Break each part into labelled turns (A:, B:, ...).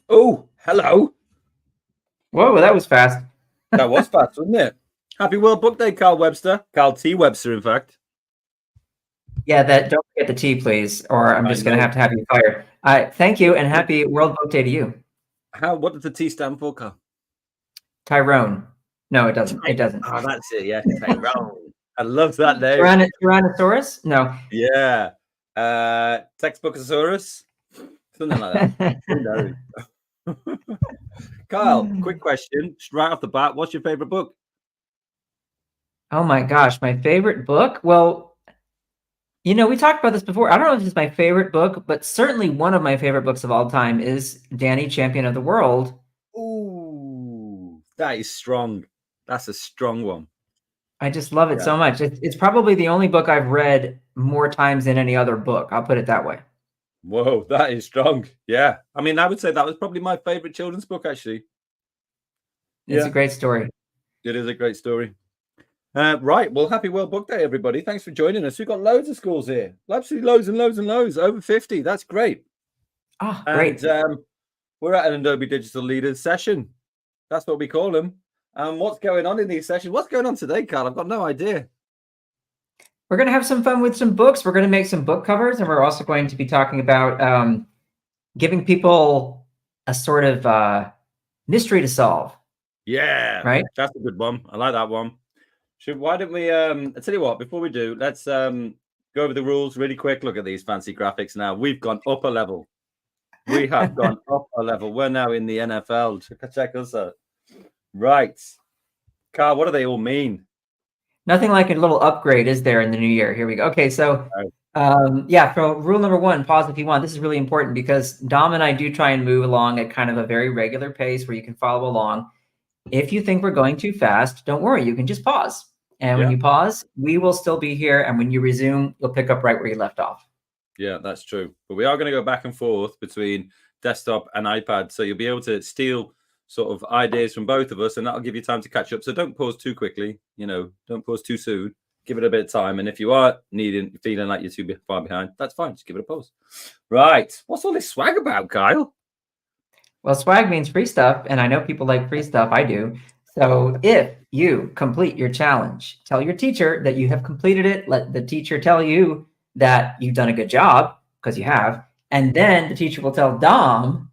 A: Oh, hello.
B: Whoa, that was fast.
A: That was fast, wasn't it? Happy World Book Day, Carl Webster. Carl T. Webster, in fact.
B: Yeah, that don't forget the T, please, or I'm
A: I
B: just gonna
A: know.
B: have you fired. Thank you, and happy World Book Day to you,
A: What does the T stand for, Carl?
B: Tyrone. No, it doesn't. It doesn't.
A: Oh, that's it. Yeah, Tyrone. I love that name.
B: Tyrannosaurus? No.
A: Yeah. Textbookosaurus? Something like that. Who knows? Kyle, quick question, right off the bat. What's your favorite book?
B: Oh my gosh, my favorite book? Well, we talked about this before. I don't know if it's my favorite book, but certainly one of my favorite books of all time is Danny, Champion of the World.
A: Ooh, that is strong. That's a strong one.
B: I just love it so much. It's probably the only book I've read more times than any other book. I'll put it that way.
A: Whoa, that is strong. Yeah. I mean, I would say that was probably my favorite children's book, actually.
B: It's a great story.
A: It is a great story. Right. Well, happy World Book Day, everybody. Thanks for joining us. We've got loads of schools here. Absolutely loads and loads and loads. Over 50. That's great.
B: Oh, great.
A: And we're at an Adobe Digital Leaders session. That's what we call them. And what's going on in these sessions? What's going on today, Carl? I've got no idea.
B: We're going to have some fun with some books. We're going to make some book covers, and we're also going to be talking about giving people a sort of mystery to solve.
A: Yeah,
B: right.
A: That's a good one. I like that one. Why don't we? I tell you what. Before we do, let's go over the rules really quick. Look at these fancy graphics. Now we've gone up a level. We have gone up a level. We're now in the NFL. Check us out. Right, Carl. What do they all mean?
B: Nothing like a little upgrade, is there, in the new year? Here we go. Okay, so for rule number 1, pause if you want. This is really important because Dom and I do try and move along at kind of a very regular pace where you can follow along. If you think we're going too fast, don't worry. You can just pause. And when you pause, we will still be here. And when you resume, you'll pick up right where you left off.
A: Yeah, that's true. But we are going to go back and forth between desktop and iPad. So you'll be able to steal sort of ideas from both of us, and that'll give you time to catch up. So don't pause too quickly. Don't pause too soon. Give it a bit of time. And if you are feeling like you're too far behind, that's fine. Just give it a pause. Right. What's all this swag about, Kyle?
B: Well, swag means free stuff, and I know people like free stuff. I do. So if you complete your challenge, tell your teacher that you have completed it. Let the teacher tell you that you've done a good job, because you have. And then the teacher will tell Dom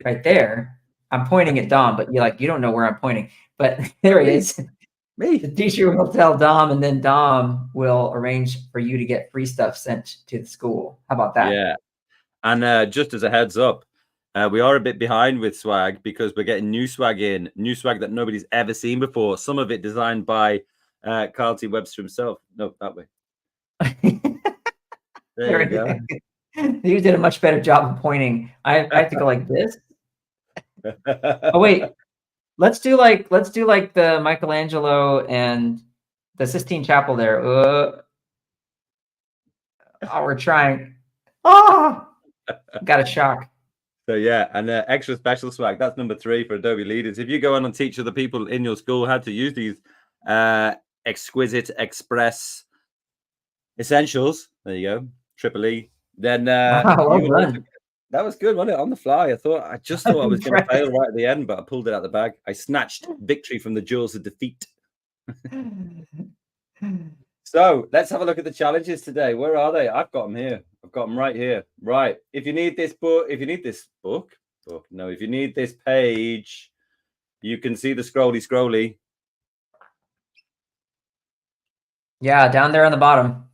B: right there. I'm pointing at Dom, but you don't know where I'm pointing. But there he is.
A: Me.
B: The teacher will tell Dom, and then Dom will arrange for you to get free stuff sent to the school. How about that?
A: Yeah. And just as a heads up, we are a bit behind with swag because we're getting new swag that nobody's ever seen before. Some of it designed by Carl T. Webster himself. No, that way. There you go.
B: You did a much better job of pointing. I have to go like this. Oh wait, let's do like the Michelangelo and the Sistine Chapel there. We're trying. Got a shock.
A: So yeah, and extra special swag. That's number 3 for Adobe Leaders. If you go on and teach other people in your school how to use these exquisite express essentials, there you go, Triple E. Then that was good, wasn't it? On the fly. I just thought I was going to fail right at the end, but I pulled it out the bag. I snatched victory from the jaws of defeat. So let's have a look at the challenges today. Where are they? I've got them here. I've got them right here. Right. If you need this page, you can see the scrolly.
B: Yeah, down there on the bottom.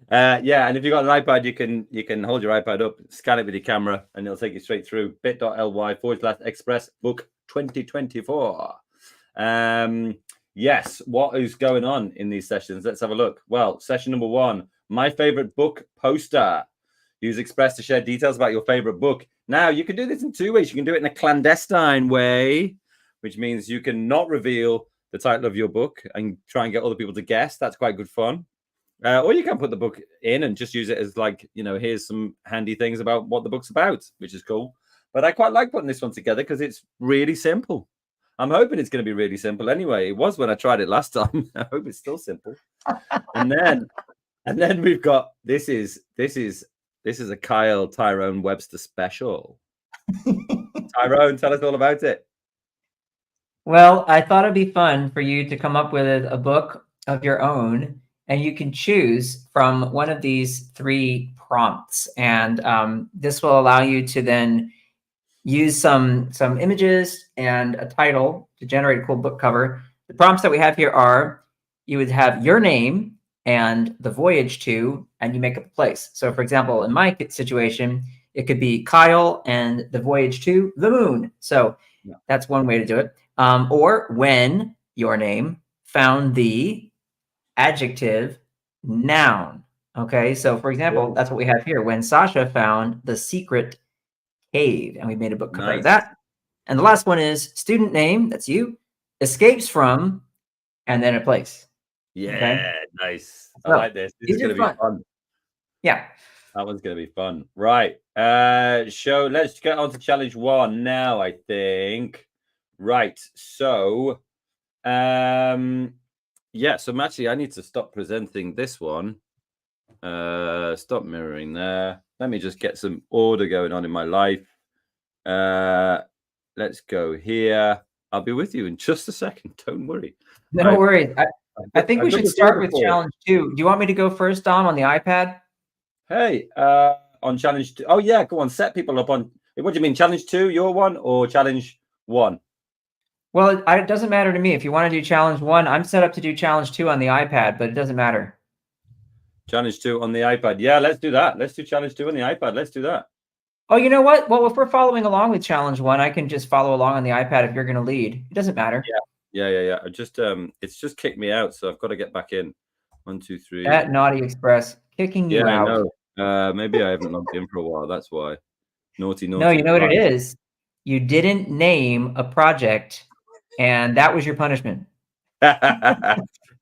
A: Yeah, and if you've got an iPad, you can hold your iPad up, scan it with your camera, and it'll take you straight through bit.ly/express book 2024. Yes, what is going on in these sessions? Let's have a look. Well, session number 1, my favorite book poster. Use Express to share details about your favorite book. Now, you can do this in 2 ways. You can do it in a clandestine way, which means you can not reveal the title of your book and try and get other people to guess. That's quite good fun. Or you can put the book in and just use it as here's some handy things about what the book's about, which is cool. But I quite like putting this one together because it's really simple. I'm hoping it's going to be really simple anyway. It was when I tried it last time. I hope it's still simple. And then we've got this is a Kyle Tyrone Webster special. Tyrone, tell us all about it.
B: Well, I thought it'd be fun for you to come up with a book of your own, and you can choose from one of these three prompts. And this will allow you to then use some images and a title to generate a cool book cover. The prompts that we have here are you would have your name and the voyage to, and you make up a place. So for example, in my situation, it could be Kyle and the voyage to the moon. So that's one way to do it. Or when your name found the adjective noun. Okay, so for example, that's what we have here. When Sasha found the secret cave, and we made a book cover of that. And the last one is student name, that's you, escapes from, and then a place.
A: Yeah,
B: okay?
A: nice.
B: So,
A: I like this. This is going to be fun.
B: Yeah.
A: That one's going to be fun. Right. Let's get on to challenge 1 now, I think. Right. So, yeah, so actually I need to stop presenting this one. Stop mirroring there. Let me just get some order going on in my life. Let's go here. I'll be with you in just a second. Don't worry.
B: No worries. I think we should start with challenge 2. Do you want me to go first, Dom, on the iPad?
A: Hey, on challenge 2. Oh, yeah, go on. Set people up on. What do you mean? Challenge 2, your one, or challenge 1?
B: Well, it doesn't matter to me. If you want to do challenge 1, I'm set up to do challenge 2 on the iPad, but it doesn't matter.
A: Challenge 2 on the iPad. Yeah, let's do that. Let's do challenge 2 on the iPad. Let's do that.
B: Oh, you know what? Well, if we're following along with challenge 1, I can just follow along on the iPad if you're going to lead. It doesn't matter.
A: Yeah. I just it's just kicked me out, so I've got to get back in. 1, 2, 3.
B: That naughty express kicking you out.
A: Yeah, I know. Maybe I haven't logged in for a while. That's why. Naughty.
B: No, you know what it is? You didn't name a project, and that was your punishment.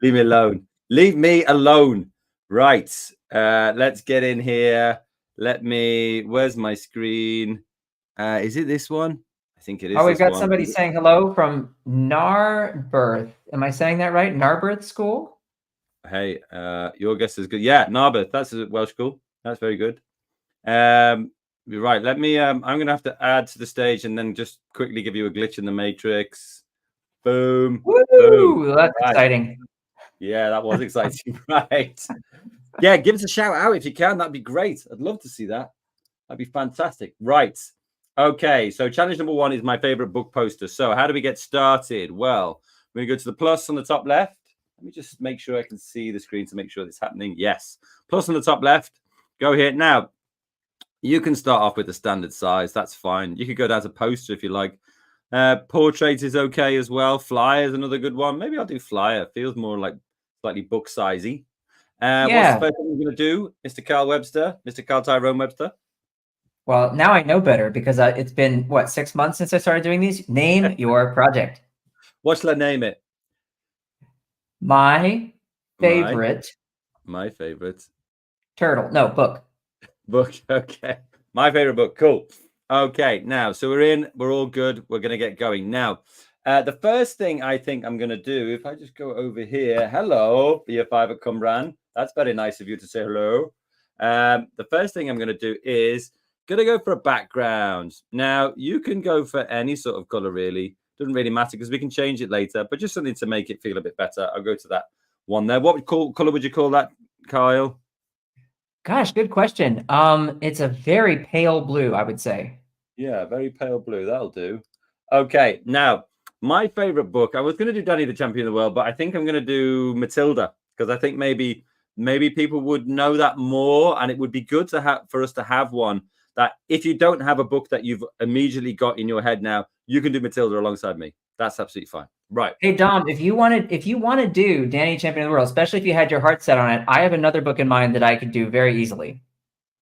A: Leave me alone. Leave me alone. Right. Let's get in here. Where's my screen? Is it this one? I think it is.
B: Oh, we've got somebody saying hello from Narberth. Am I saying that right? Narberth School?
A: Hey, your guess is good. Yeah, Narberth. That's a Welsh school. That's very good. Right. Let me. I'm going to have to add to the stage and then just quickly give you a glitch in the matrix. Boom.
B: Woo!
A: Boom.
B: That's exciting.
A: Yeah, that was exciting. Right. Yeah, give us a shout out if you can. That'd be great. I'd love to see that. That'd be fantastic. Right. Okay. So challenge number 1 is my favorite book poster. So how do we get started? Well, we're going to go to the plus on the top left. Let me just make sure I can see the screen to make sure it's happening. Yes. Plus on the top left. Go here. Now, you can start off with the standard size. That's fine. You could go down to poster if you like. Portrait is okay as well. Flyer is another good one. Maybe I'll do flyer. Feels more like slightly book sizey. What's the first thing we're going to do, Mr. Carl Webster, Mr. Carl Tyrone Webster?
B: Well, now I know better because it's been, 6 months since I started doing these? Name your project.
A: What shall I name it?
B: My favorite.
A: My favorite.
B: Turtle. No, book.
A: Book. Okay. My favorite book. Cool. Okay. Now, so we're all good. We're going to get going. Now, the first thing I think I'm going to do, if I just go over here, hello, BF5 at Cumran. That's very nice of you to say hello. The first thing I'm going to do is going to go for a background. Now, you can go for any sort of color, really. Doesn't really matter because we can change it later, but just something to make it feel a bit better. I'll go to that one there. What color would you call that, Kyle?
B: Gosh, good question. It's a very pale blue, I would say.
A: Yeah, very pale blue. That'll do. Okay, now, my favorite book, I was going to do Danny the Champion of the World, but I think I'm going to do Matilda because I think maybe people would know that more, and it would be good to have for us to have one that if you don't have a book that you've immediately got in your head now, you can do Matilda alongside me. That's absolutely fine. Right.
B: Hey, Dom, if you want to do Danny Champion of the World, especially if you had your heart set on it, I have another book in mind that I could do very easily.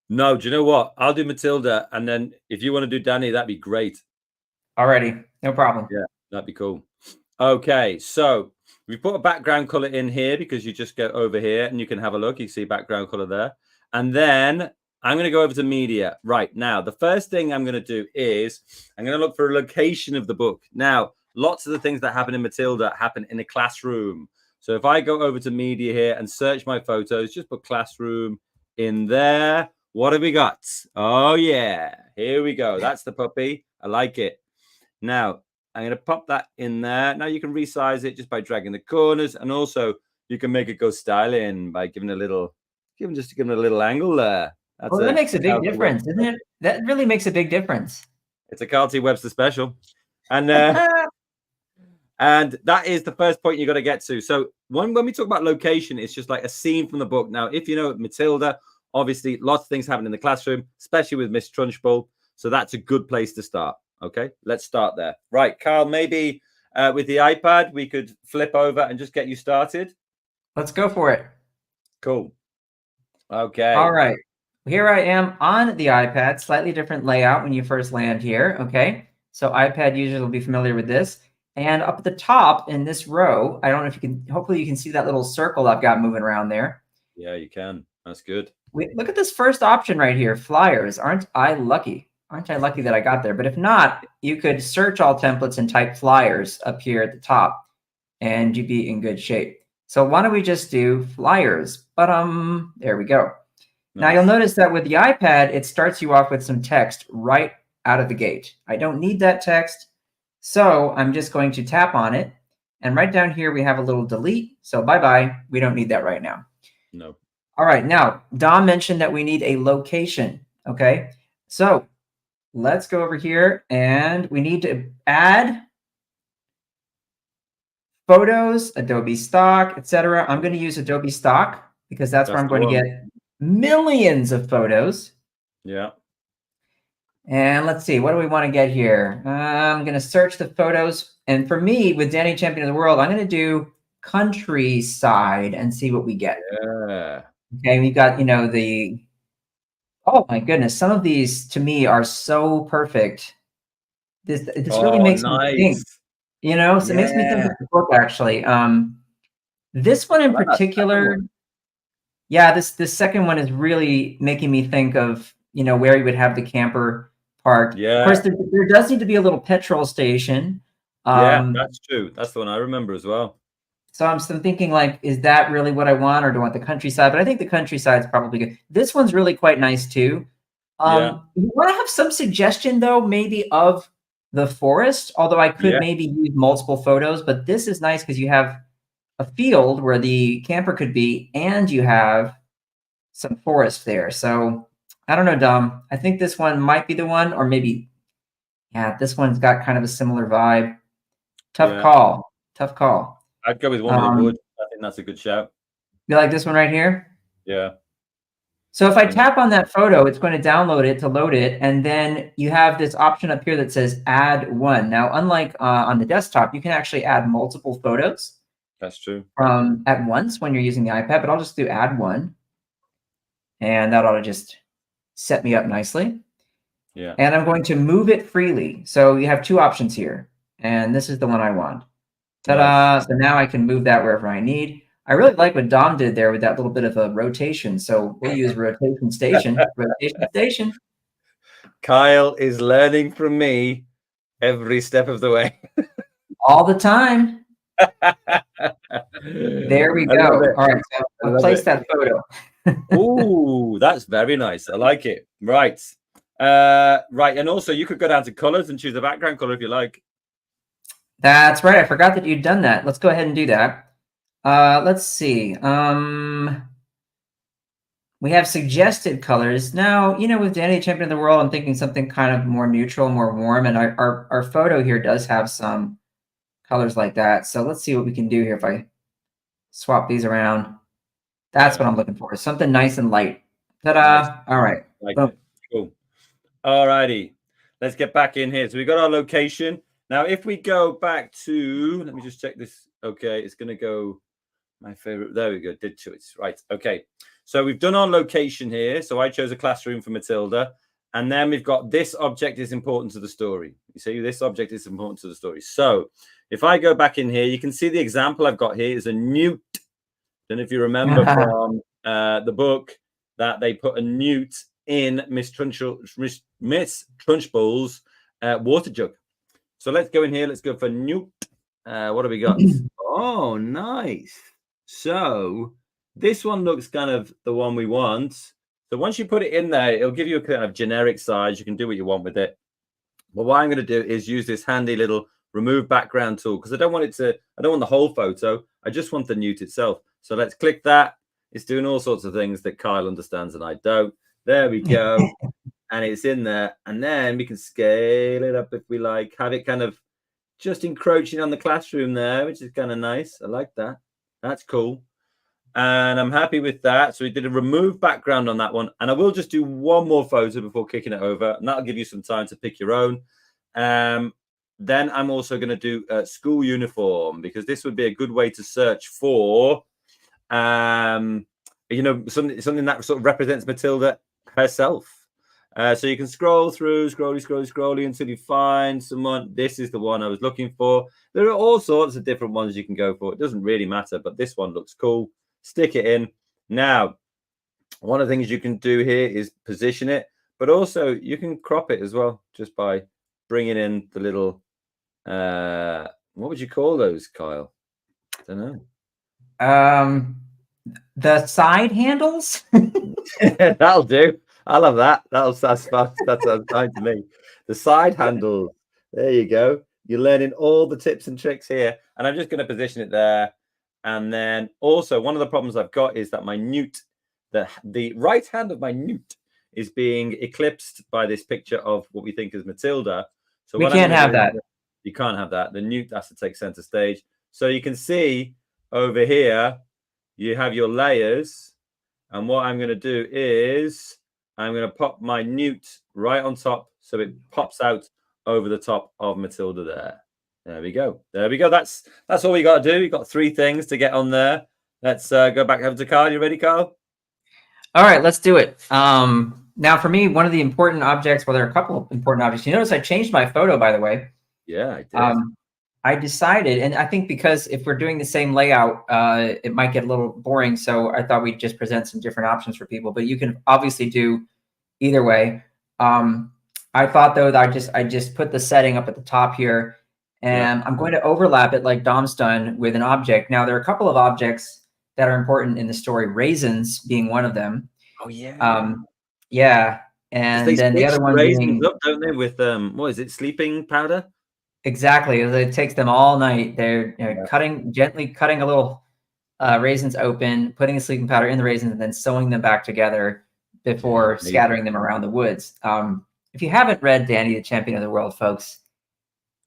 A: No, do you know what? I'll do Matilda, and then if you want to do Danny, that'd be great.
B: Alrighty, no problem.
A: Yeah, that'd be cool. Okay, so we put a background color in here because you just go over here and you can have a look. You see background color there. And then I'm going to go over to media. Right now, the first thing I'm going to do is I'm going to look for a location of the book. Now, lots of the things that happen in Matilda happen in a classroom. So if I go over to media here and search my photos, just put classroom in there. What have we got? Oh, yeah. Here we go. That's the puppy. I like it. Now, I'm going to pop that in there. Now you can resize it just by dragging the corners. And also, you can make it go styling by giving a little, giving it a little angle there. That's
B: Well, that makes a big
A: Carlton
B: difference,
A: Webster
B: isn't it? That really makes a big difference.
A: It's a Carlton Webster special. And and that is the first point you got to get to. So when we talk about location, it's just like a scene from the book. Now, if you know Matilda, obviously lots of things happen in the classroom, especially with Miss Trunchbull. So that's a good place to start. Okay, let's start there. Right, Carl, maybe with the iPad, we could flip over and just get you started.
B: Let's go for it.
A: Cool. Okay.
B: All right. Here I am on the iPad, slightly different layout when you first land here. Okay. So iPad users will be familiar with this. And up at the top in this row, I don't know if you can, hopefully you can see that little circle I've got moving around there.
A: Yeah, you can. That's good.
B: Look at this first option right here, flyers. Aren't I lucky? Aren't I lucky that I got there? But if not, you could search all templates and type flyers up here at the top and you'd be in good shape. So why don't we just do flyers? But there we go. Nice. Now you'll notice that with the iPad, it starts you off with some text right out of the gate. I don't need that text. So I'm just going to tap on it. And right down here, we have a little delete. So bye-bye. We don't need that right now.
A: No.
B: All right. Now, Dom mentioned that we need a location. Okay. So let's go over here and we need to add photos, Adobe stock, etc. I'm going to use Adobe stock because that's where I'm going to get millions of photos.
A: Yeah.
B: And let's see, what do we want to get here? I'm going to search the photos. And for me, with Danny Champion of the World, I'm going to do countryside and see what we get.
A: Yeah.
B: Okay, we've got, you know, oh my goodness, some of these to me are so perfect. This really makes me think, you know, so it makes me think of the book actually. This one in particular, yeah, this second one is really making me think of, you know, where you would have the camper parked.
A: Yeah.
B: Of course, there does need to be a little petrol station.
A: Yeah, that's true. That's the one I remember as well.
B: So I'm thinking, like, is that really what I want, or do I want the countryside? But I think the countryside is probably good. This one's really quite nice too. You want to have some suggestion though, maybe of the forest, although I could maybe use multiple photos, but this is nice because you have a field where the camper could be, and you have some forest there. So I don't know, Dom. I think this one might be the one, or maybe, yeah, this one's got kind of a similar vibe. Tough call. Tough call.
A: I'd go with one with the wood. I think that's a good shout.
B: You like this one right here?
A: Yeah.
B: So if I tap on that photo, it's going to download it to load it. And then you have this option up here that says add one. Now, unlike on the desktop, you can actually add multiple photos.
A: That's true.
B: At once when you're using the iPad, but I'll just do add one. And that ought to just set me up nicely.
A: Yeah.
B: And I'm going to move it freely. So you have two options here. And this is the one I want. Ta-da! Nice. So now I can move that wherever I need. I really like what Dom did there with that little bit of a rotation. So we'll use rotation station. Rotation station.
A: Kyle is learning from me every step of the way.
B: All the time. There we go. All right. So I'll place that photo.
A: Ooh, that's very nice. I like it. Right. Right. And also you could go down to colors and choose a background color if you like.
B: That's right. I forgot that you'd done that. Let's go ahead and do that. Let's see. We have suggested colors. Now, you know, with Danny Champion of the World, I'm thinking something kind of more neutral, more warm. And our photo here does have some colors like that. So let's see what we can do here if I swap these around. That's what I'm looking for. Something nice and light. Ta-da. Nice. All right.
A: Cool. All righty. Let's get back in here. So we got our location. Now, if we go back to, let me just check this. Okay, it's going to go, my favorite. There we go. Did choice. Right. Okay. So we've done our location here. So I chose a classroom for Matilda. And then we've got this object is important to the story. You see, this object is important to the story. So if I go back in here, you can see the example I've got here is a newt. Don't know if you remember from the book that they put a newt in Miss Trunchbull's water jug. So let's go in here. Let's go for newt. What have we got? Oh, nice. So this one looks kind of the one we want. So once you put it in there, it'll give you a kind of generic size. You can do what you want with it. But what I'm going to do is use this handy little remove background tool, because I don't want the whole photo. I just want the newt itself. So let's click that. It's doing all sorts of things that Kyle understands and I don't. There we go. And it's in there. And then we can scale it up if we like, have it kind of just encroaching on the classroom there, which is kind of nice. I like that. That's cool. And I'm happy with that. So we did a remove background on that one. And I will just do one more photo before kicking it over. And that'll give you some time to pick your own. Then I'm also going to do a school uniform, because this would be a good way to search for, something that sort of represents Matilda herself. So you can scroll through, scrolly until you find someone. This is the one I was looking for. There are all sorts of different ones you can go for. It doesn't really matter, but this one looks cool. Stick it in. Now, one of the things you can do here is position it, but also you can crop it as well, just by bringing in the little, what would you call those, Kyle? I don't
B: know. The side handles.
A: That'll do. I love that. That's fine to me. The side handles. There you go. You're learning all the tips and tricks here. And I'm just going to position it there. And then also one of the problems I've got is that my newt, the right hand of my newt, is being eclipsed by this picture of what we think is Matilda. So
B: we can't have that.
A: You can't have that. The newt has to take center stage. So you can see over here, you have your layers. And what I'm going to do is I'm going to pop my newt right on top, so it pops out over the top of Matilda there. There we go. There we go. That's all we got to do. We've got 3 things to get on there. Let's go back over to Carl. You ready, Carl?
B: All right, let's do it. Now, for me, one of the important objects, well, there are a couple of important objects. You notice I changed my photo, by the way.
A: Yeah, I did.
B: I decided, and I think because if we're doing the same layout, it might get a little boring. So I thought we'd just present some different options for people, but you can obviously do either way. I thought, though, that I just put the setting up at the top here, and I'm going to overlap it like Dom's done with an object. Now, there are a couple of objects that are important in the story, raisins being one of them.
A: Oh, yeah.
B: Yeah. And then the other one
A: raisins up, don't they, with what is it, sleeping powder?
B: Exactly. It takes them all night. They're gently cutting a little raisins open, putting a sleeping powder in the raisins, and then sewing them back together before scattering them around the woods. If you haven't read Danny, the Champion of the World, folks,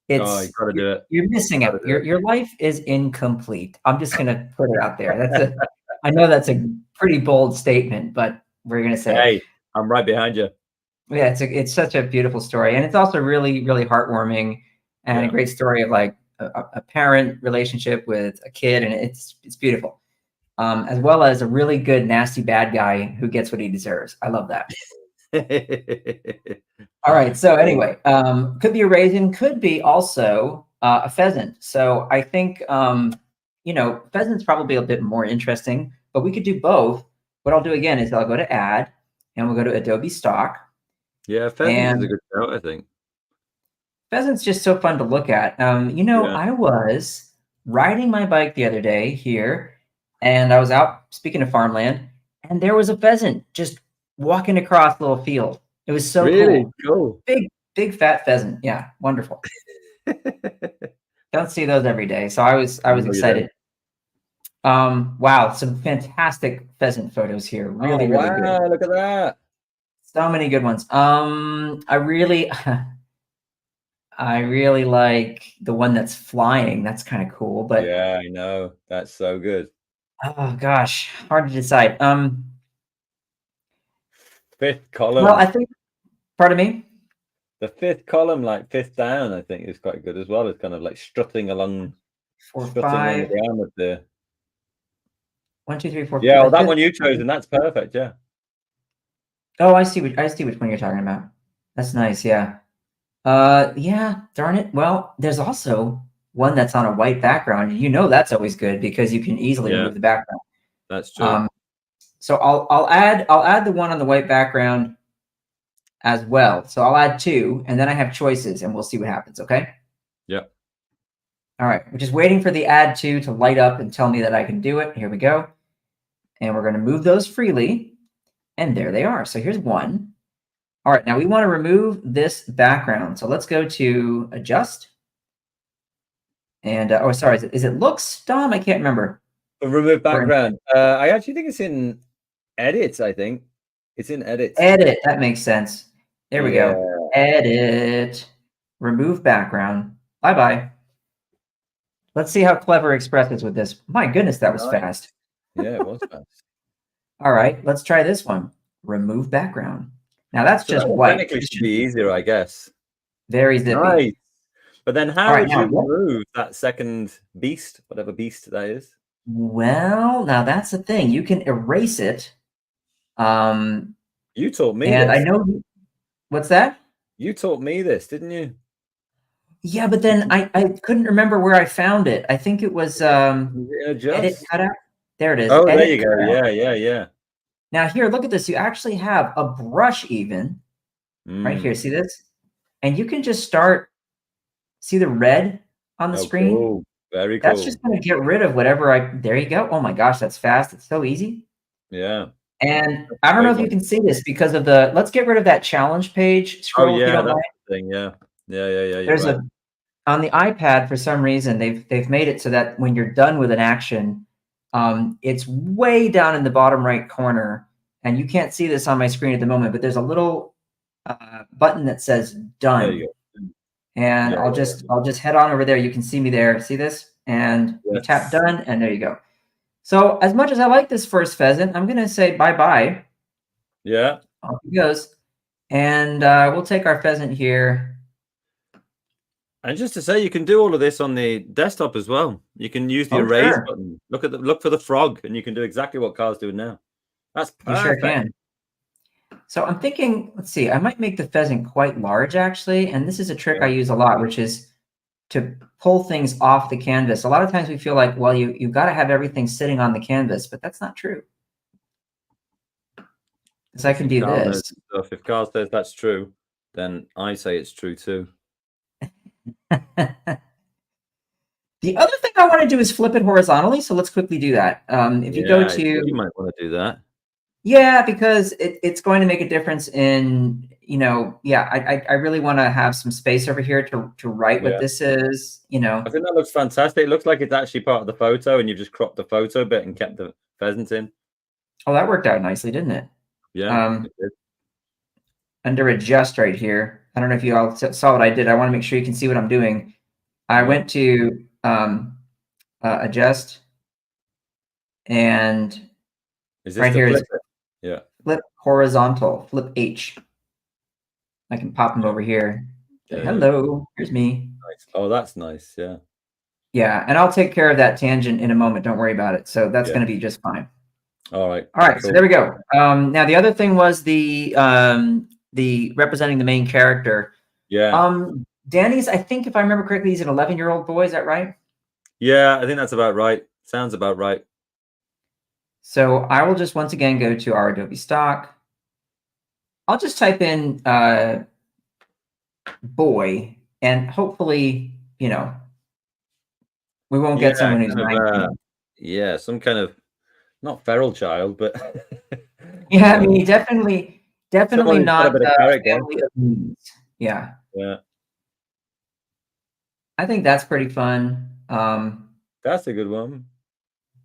A: you gotta do it.
B: You're missing it. Your life is incomplete. I'm just gonna put it out there. I know that's a pretty bold statement, but we're gonna say,
A: hey, I'm right behind you.
B: Yeah, it's such a beautiful story, and it's also really, really heartwarming, and a great story of like a parent relationship with a kid, and it's beautiful, as well as a really good nasty bad guy who gets what he deserves. I love that. All right, so anyway, could be a raisin, could be also a pheasant. So I think pheasant's probably a bit more interesting, but we could do both. What I'll do again is I'll go to Add, and we'll go to Adobe Stock.
A: Yeah, pheasant is a good shout, I think.
B: Pheasant's just so fun to look at. I was riding my bike the other day here, and I was out, speaking of farmland, and there was a pheasant just walking across a little field. It was so
A: cool.
B: Big fat pheasant. Yeah, wonderful. Don't see those every day, so I was excited. Wow, some fantastic pheasant photos here. Really good.
A: Look at that.
B: So many good ones. I really like the one that's flying. That's kind of cool. But
A: yeah, I know. That's so good.
B: Oh gosh, hard to decide.
A: Fifth column.
B: Well, I think. Pardon me.
A: The fifth column, like fifth down, I think is quite good as well. It's kind of like strutting along.
B: 4, 5.
A: Along with the
B: 1, 2, 3, 4.
A: Yeah, well, that one you chose, and that's perfect. Yeah.
B: Oh, I see which one you're talking about. That's nice. Yeah. Yeah. Darn it. Well, there's also one that's on a white background. That's always good because you can easily remove the background.
A: That's true.
B: So I'll add the one on the white background as well. So I'll add 2, and then I have choices, and we'll see what happens. Okay.
A: Yeah.
B: All right. We're just waiting for the add 2 to light up and tell me that I can do it. Here we go. And we're going to move those freely. And there they are. So here's one. All right, now we want to remove this background. So let's go to adjust. And oh, sorry, is it looks, Dom? I can't remember.
A: Remove background. I actually think it's in edits. I think it's in edits.
B: Edit. That makes sense. There we
A: Yeah.
B: go. Edit. Remove background. Bye bye. Let's see how clever Express is with this. My goodness, that was
A: Nice.
B: fast.
A: Yeah, it was fast.
B: All right, let's try this one. Remove background. Now that's
A: So
B: just
A: that
B: white.
A: technically should be easier, I guess.
B: Very zippy.
A: Nice. But then how
B: All right,
A: would you
B: now,
A: remove that second beast, whatever beast that is?
B: well, now that's the thing. You can erase it.
A: You taught me
B: And
A: this.
B: I know what's that?
A: You taught me this, didn't you?
B: Yeah, but then I couldn't remember where I found it. I think it was edit cutout. There it is.
A: Oh, there
B: Edit
A: you go.
B: cutout.
A: Yeah.
B: Now here, look at this. You actually have a brush even right here. See this? And you can just start. See the red on the screen?
A: Cool. Very
B: That's
A: cool.
B: just going to get rid of whatever there you go. Oh my gosh, that's fast. It's so easy.
A: Yeah.
B: And I don't know if you can see this because of the, let's get rid of that challenge page. Scroll if you don't mind.
A: Thing. Yeah.
B: There's on the iPad, for some reason, they've made it so that when you're done with an action, it's way down in the bottom right corner. And you can't see this on my screen at the moment, but there's a little button that says done.
A: There you go.
B: And I'll just head on over there. You can see me there. See this? And you tap done, and there you go. So as much as I like this first pheasant, I'm going to say bye-bye.
A: Yeah.
B: Off he goes. And we'll take our pheasant here.
A: And just to say, you can do all of this on the desktop as well. You can use the erase button. Look for the frog, and you can do exactly what Carl's doing now. That's perfect.
B: You sure can. So I'm thinking, let's see, I might make the pheasant quite large, actually. And this is a trick I use a lot, which is to pull things off the canvas. A lot of times we feel like, well, you've got to have everything sitting on the canvas, but that's not true. Because I can do this.
A: If Carl says that's true, then I say it's true too.
B: The other thing I want to do is flip it horizontally. So let's quickly do that. If you go to...
A: You might want to do that.
B: Yeah, because it's going to make a difference in, I really want to have some space over here to write what this is, I
A: think that looks fantastic. It looks like it's actually part of the photo and you've just cropped the photo bit and kept the pheasant in.
B: Oh, that worked out nicely, didn't it?
A: Yeah. It did.
B: Under adjust right here. I don't know if you all saw what I did. I want to make sure you can see what I'm doing. I went to adjust, and
A: is this
B: right here is flip horizontal, flip H. I can pop them over here. Hello, here's me.
A: Nice. Oh, that's nice. Yeah.
B: Yeah, and I'll take care of that tangent in a moment. Don't worry about it. So that's going to be just fine.
A: All right.
B: All right. Cool. So there we go. Now the other thing was the representing the main character.
A: Yeah.
B: Danny's, I think if I remember correctly, he's an 11-year-old boy. Is that right?
A: Yeah, I think that's about right. Sounds about right.
B: So I will just once again go to our Adobe stock. I'll just type in boy, and hopefully, we won't get someone who's 19.
A: Some kind of not feral child, but
B: yeah, I mean, definitely not
A: family
B: of needs. Yeah.
A: Yeah.
B: I think that's pretty fun.
A: That's a good one.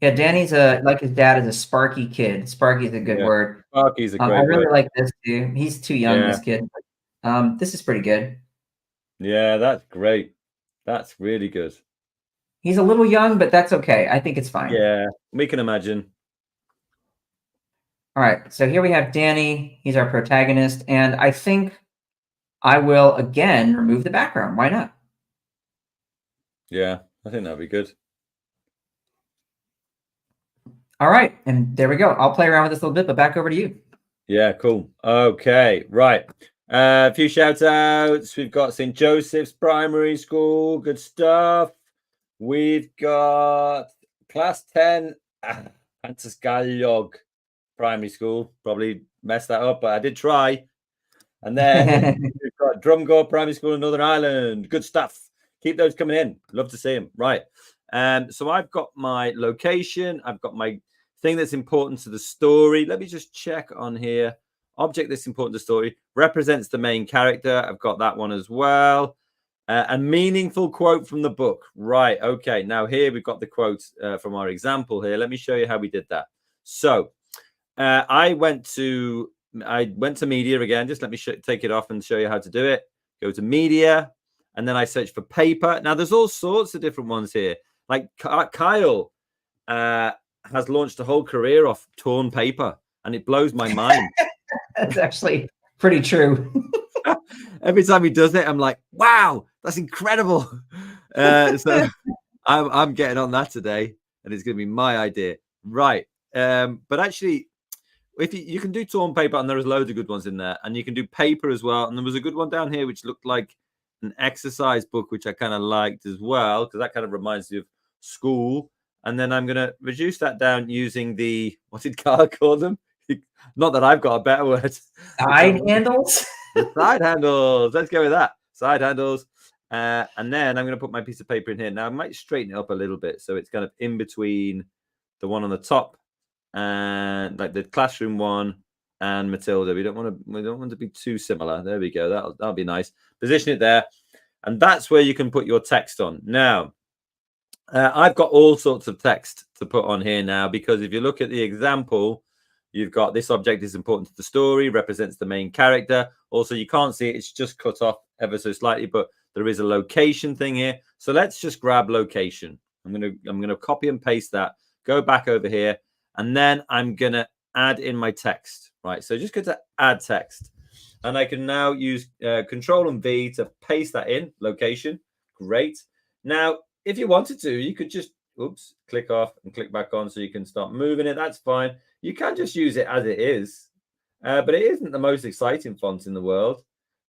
B: Yeah, Danny's like his dad is a sparky kid. Sparky is a good word.
A: Sparky's a great word.
B: I really like this too. He's too young, this kid. This is pretty good.
A: Yeah, that's great. That's really good.
B: He's a little young, but that's okay. I think it's fine.
A: Yeah, we can imagine.
B: All right, so here we have Danny. He's our protagonist, and I think I will again remove the background. Why not?
A: Yeah, I think that'd be good.
B: All right, and there we go. I'll play around with this a little bit, but back over to you.
A: Yeah, cool. Okay, right. A few shout outs. We've got St. Joseph's Primary School. Good stuff. We've got Class 10 Pantascallog Primary School. Probably messed that up, but I did try. And then we've got Drumgour Primary School in Northern Ireland. Good stuff. Keep those coming in. Love to see them. Right. So I've got my location. I've got my thing that's important to the story. Let me just check on here. Object that's important to the story represents the main character. I've got that one as well. A meaningful quote from the book. Right. Okay. Now here we've got the quotes from our example here. Let me show you how we did that. So I went to media again. Just let me take it off and show you how to do it. Go to media, and then I search for paper. Now there's all sorts of different ones here. Like Kyle has launched a whole career off torn paper, and it blows my mind.
B: That's actually pretty true.
A: Every time he does it, I'm like, wow, that's incredible. So I'm getting on that today, and it's going to be my idea. Right. But actually, if you can do torn paper, and there's loads of good ones in there, and you can do paper as well. And there was a good one down here, which looked like an exercise book, which I kind of liked as well, because that kind of reminds me of school. And then I'm going to reduce that down using the, what did Carl call them? Not that I've got a better word.
B: Side handles?
A: The side handles. Let's go with that. Side handles. And then I'm going to put my piece of paper in here. Now I might straighten it up a little bit, so it's kind of in between the one on the top and like the classroom one and Matilda. We don't want to be too similar. There we go. That'll be nice. Position it there, and that's where you can put your text on. Now, I've got all sorts of text to put on here now, because if you look at the example, you've got this object is important to the story, represents the main character. Also, you can't see it; it's just cut off ever so slightly, but there is a location thing here. So let's just grab location. I'm gonna copy and paste that. Go back over here, and then I'm gonna add in my text. Right. So just go to add text, and I can now use Control and V to paste that in location. Great. Now, if you wanted to, you could just click off and click back on, so you can start moving it. That's fine. You can just use it as it is, but it isn't the most exciting font in the world.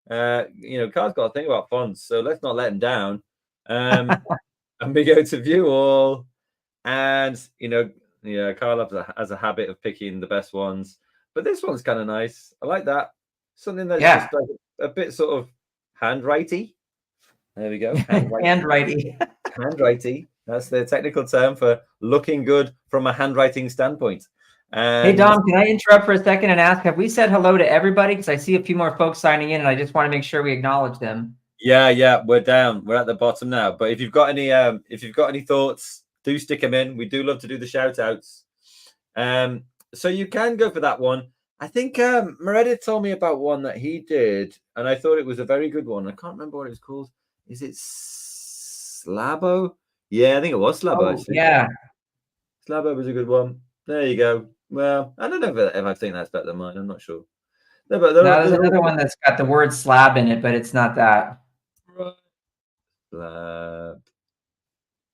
A: Carl's got to think about fonts, so let's not let him down. And we go to view all, and Carl has a habit of picking the best ones, but this one's kind of nice. I like that. Something that's just like a bit sort of handwriting. There we go.
B: Handwriting.
A: Handwriting. That's the technical term for looking good from a handwriting standpoint.
B: Hey, Dom, can I interrupt for a second and ask, have we said hello to everybody? Because I see a few more folks signing in, and I just want to make sure we acknowledge them.
A: Yeah, we're down. We're at the bottom now. But if you've got any thoughts, do stick them in. We do love to do the shout outs. So you can go for that one. I think Meredith told me about one that he did, and I thought it was a very good one. I can't remember what it was called. Is it Slabo? Yeah, I think it was Slabo.
B: Actually. Yeah.
A: Slabo was a good one. There you go. Well, I don't know if I think that's better than mine. I'm not sure. No, but
B: there's another one that's got the word slab in it, but it's not that.
A: Slab.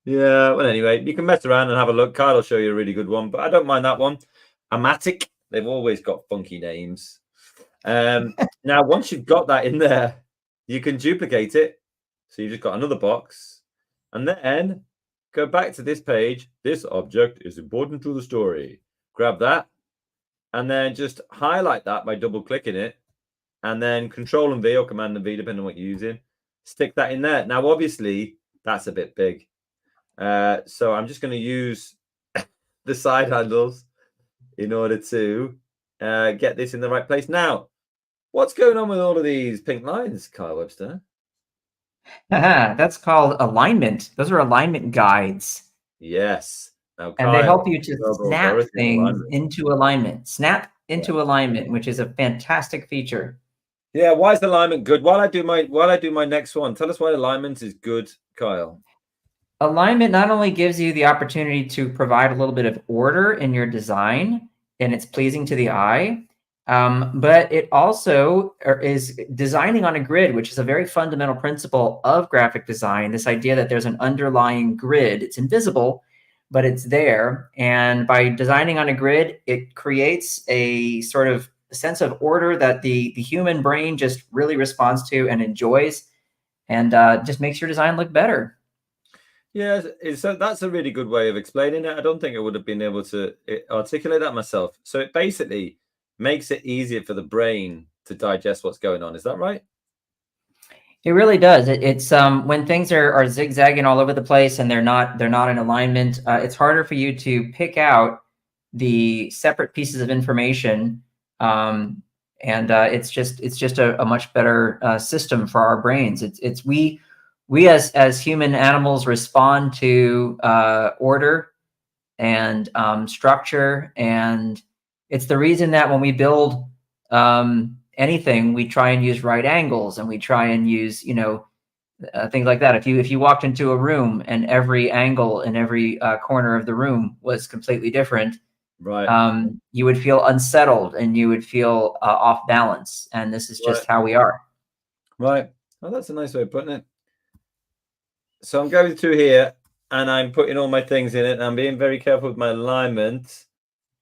A: Yeah, well, anyway, you can mess around and have a look. Kyle will show you a really good one, but I don't mind that one. Amatic. They've always got funky names. Now, once you've got that in there, you can duplicate it. So you've just got another box. And then go back to this page. This object is important to the story. Grab that. And then just highlight that by double clicking it. And then Control and V or Command and V, depending on what you're using. Stick that in there. Now, obviously, that's a bit big. So I'm just going to use the side handles in order to get this in the right place. Now, what's going on with all of these pink lines, Kyle Webster?
B: That's called alignment. Those are alignment guides.
A: Yes. Now,
B: and they help you to snap things into alignment. Snap into alignment, which is a fantastic feature.
A: Yeah, why is alignment good? While I do my next one, tell us why alignment is good, Kyle.
B: Alignment not only gives you the opportunity to provide a little bit of order in your design, and it's pleasing to the eye, but it also is designing on a grid, which is a very fundamental principle of graphic design. This idea that there's an underlying grid. It's invisible, but it's there. And by designing on a grid, it creates a sort of sense of order that the human brain just really responds to and enjoys, and just makes your design look better.
A: Yeah, so that's a really good way of explaining it. I don't think I would have been able to articulate that myself. So it basically makes it easier for the brain to digest what's going on. Is that right?
B: It really does. It's when things are zigzagging all over the place and they're not in alignment, it's harder for you to pick out the separate pieces of information. And it's just a much better system for our brains. We as human animals respond to order and structure, and it's the reason that when we build anything, we try and use right angles, and we try and use things like that. If you walked into a room and every angle in every corner of the room was completely different,
A: right,
B: you would feel unsettled and you would feel off balance. And this is just how we are.
A: Right. Oh, that's a nice way of putting it. So I'm going through here and I'm putting all my things in it. And I'm being very careful with my alignment.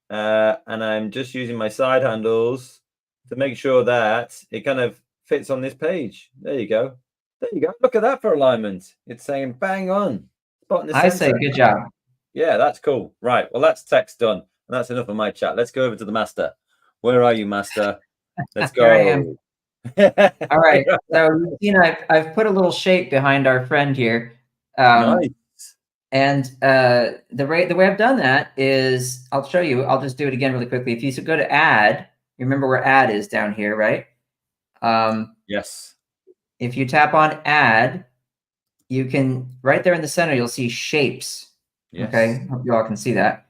A: And I'm just using my side handles to make sure that it kind of fits on this page. There you go. There you go. Look at that for alignment. It's saying bang on. Spot in the
B: I
A: center.
B: say good job.
A: Yeah, that's cool. Right. Well, that's text done. And that's enough of my chat. Let's go over to the master. Where are you, master? Let's go.
B: Here I am. All right. So I've put a little shape behind our friend here.
A: Nice.
B: And the way I've done that is, I'll show you. I'll just do it again really quickly. If you go to add, you remember where add is down here, right?
A: Yes.
B: If you tap on add, you can, right there in the center, you'll see shapes.
A: Yes.
B: Okay, hope you all can see that.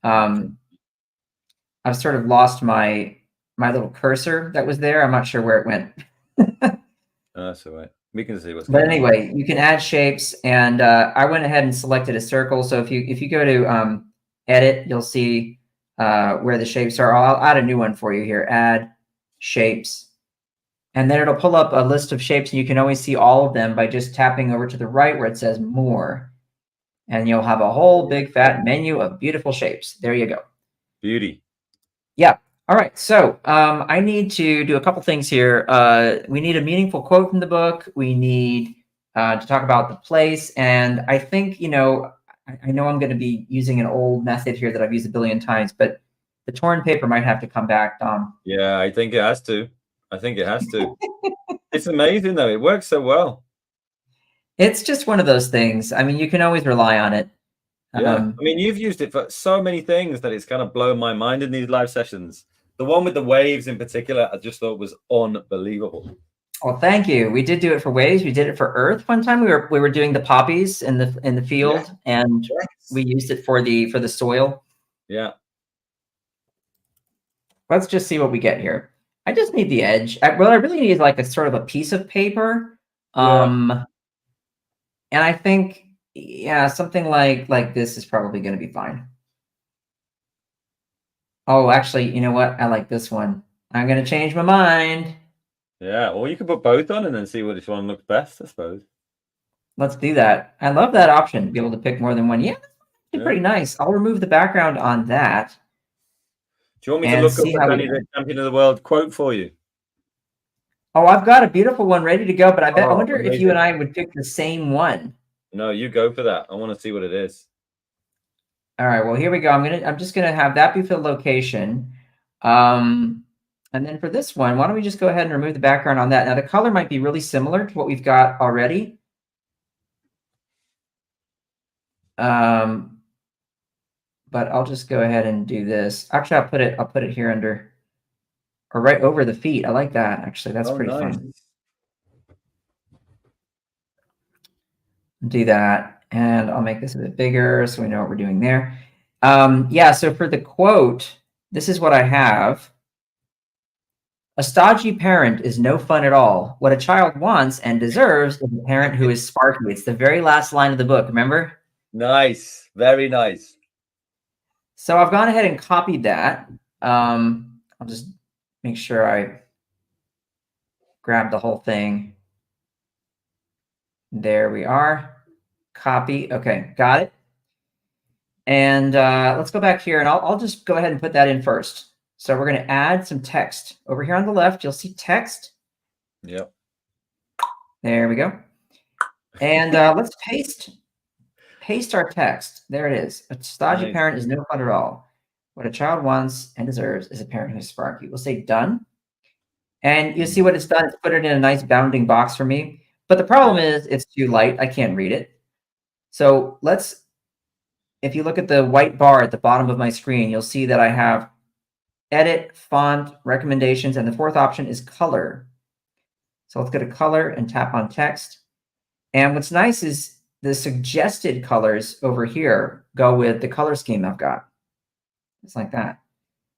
B: I've sort of lost my little cursor that was there. I'm not sure where it went.
A: That's all right. We can see what's
B: But
A: going on.
B: anyway, you can add shapes, and I went ahead and selected a circle. So if you go to edit, you'll see where the shapes are. I'll add a new one for you here. Add shapes, and then it'll pull up a list of shapes, and you can always see all of them by just tapping over to the right where it says more, and you'll have a whole big fat menu of beautiful shapes. There you go.
A: Beauty.
B: Yeah. All right. So I need to do a couple things here. We need a meaningful quote from the book. We need to talk about the place. And I think, I know I'm going to be using an old method here that I've used a billion times, but the torn paper might have to come back, Tom.
A: Yeah, I think it has to. It's amazing, though. It works so well.
B: It's just one of those things. I mean, you can always rely on it.
A: Yeah. I mean, you've used it for so many things that it's kind of blown my mind in these live sessions. The one with the waves in particular, I just thought was unbelievable.
B: Well, thank you. We did do it for waves. We did it for Earth one time. We were doing the poppies in the field, and we used it for the soil.
A: Yeah.
B: Let's just see what we get here. I just need the edge. I really need like a sort of a piece of paper. And I think, yeah, something like this is probably going to be fine. Oh, actually, you know what? I like this one. I'm going to change my mind.
A: Yeah, or you could put both on and then see which one looks best, I suppose.
B: Let's do that. I love that option to be able to pick more than one. Yeah, that's pretty nice. I'll remove the background on that.
A: Do you want me to look up the champion of the world quote for you?
B: Oh, I've got a beautiful one ready to go, but I wonder if you and I would pick the same one.
A: No, you go for that. I want to see what it is.
B: All right, well, here we go. I'm just gonna have that be for the location. And then for this one, why don't we just go ahead and remove the background on that? Now the color might be really similar to what we've got already. But I'll just go ahead and do this. Actually, I'll put it here under, or right over the feet. I like that. Actually, that's pretty fun. Do that, and I'll make this a bit bigger so we know what we're doing there. Yeah, so for the quote, this is what I have. A stodgy parent is no fun at all. What a child wants and deserves is a parent who is sparky. It's the very last line of the book, remember?
A: Nice. Very nice.
B: So I've gone ahead and copied that. I'll just make sure I grab the whole thing. There we are. Copy. Okay, got it. And let's go back here, and I'll just go ahead and put that in first. So we're going to add some text. Over here on the left, you'll see text.
A: Yep.
B: There we go. And let's paste our text. There it is. A stodgy parent is no fun at all. What a child wants and deserves is a parent who is sparky. We'll say done. And you see what it's done. It's put it in a nice bounding box for me. But the problem is it's too light. I can't read it. So let's if you look at the white bar at the bottom of my screen, you'll see that I have edit, font, recommendations, and the fourth option is color. So let's go to color and tap on text. And what's nice is the suggested colors over here go with the color scheme I've got. Just like that.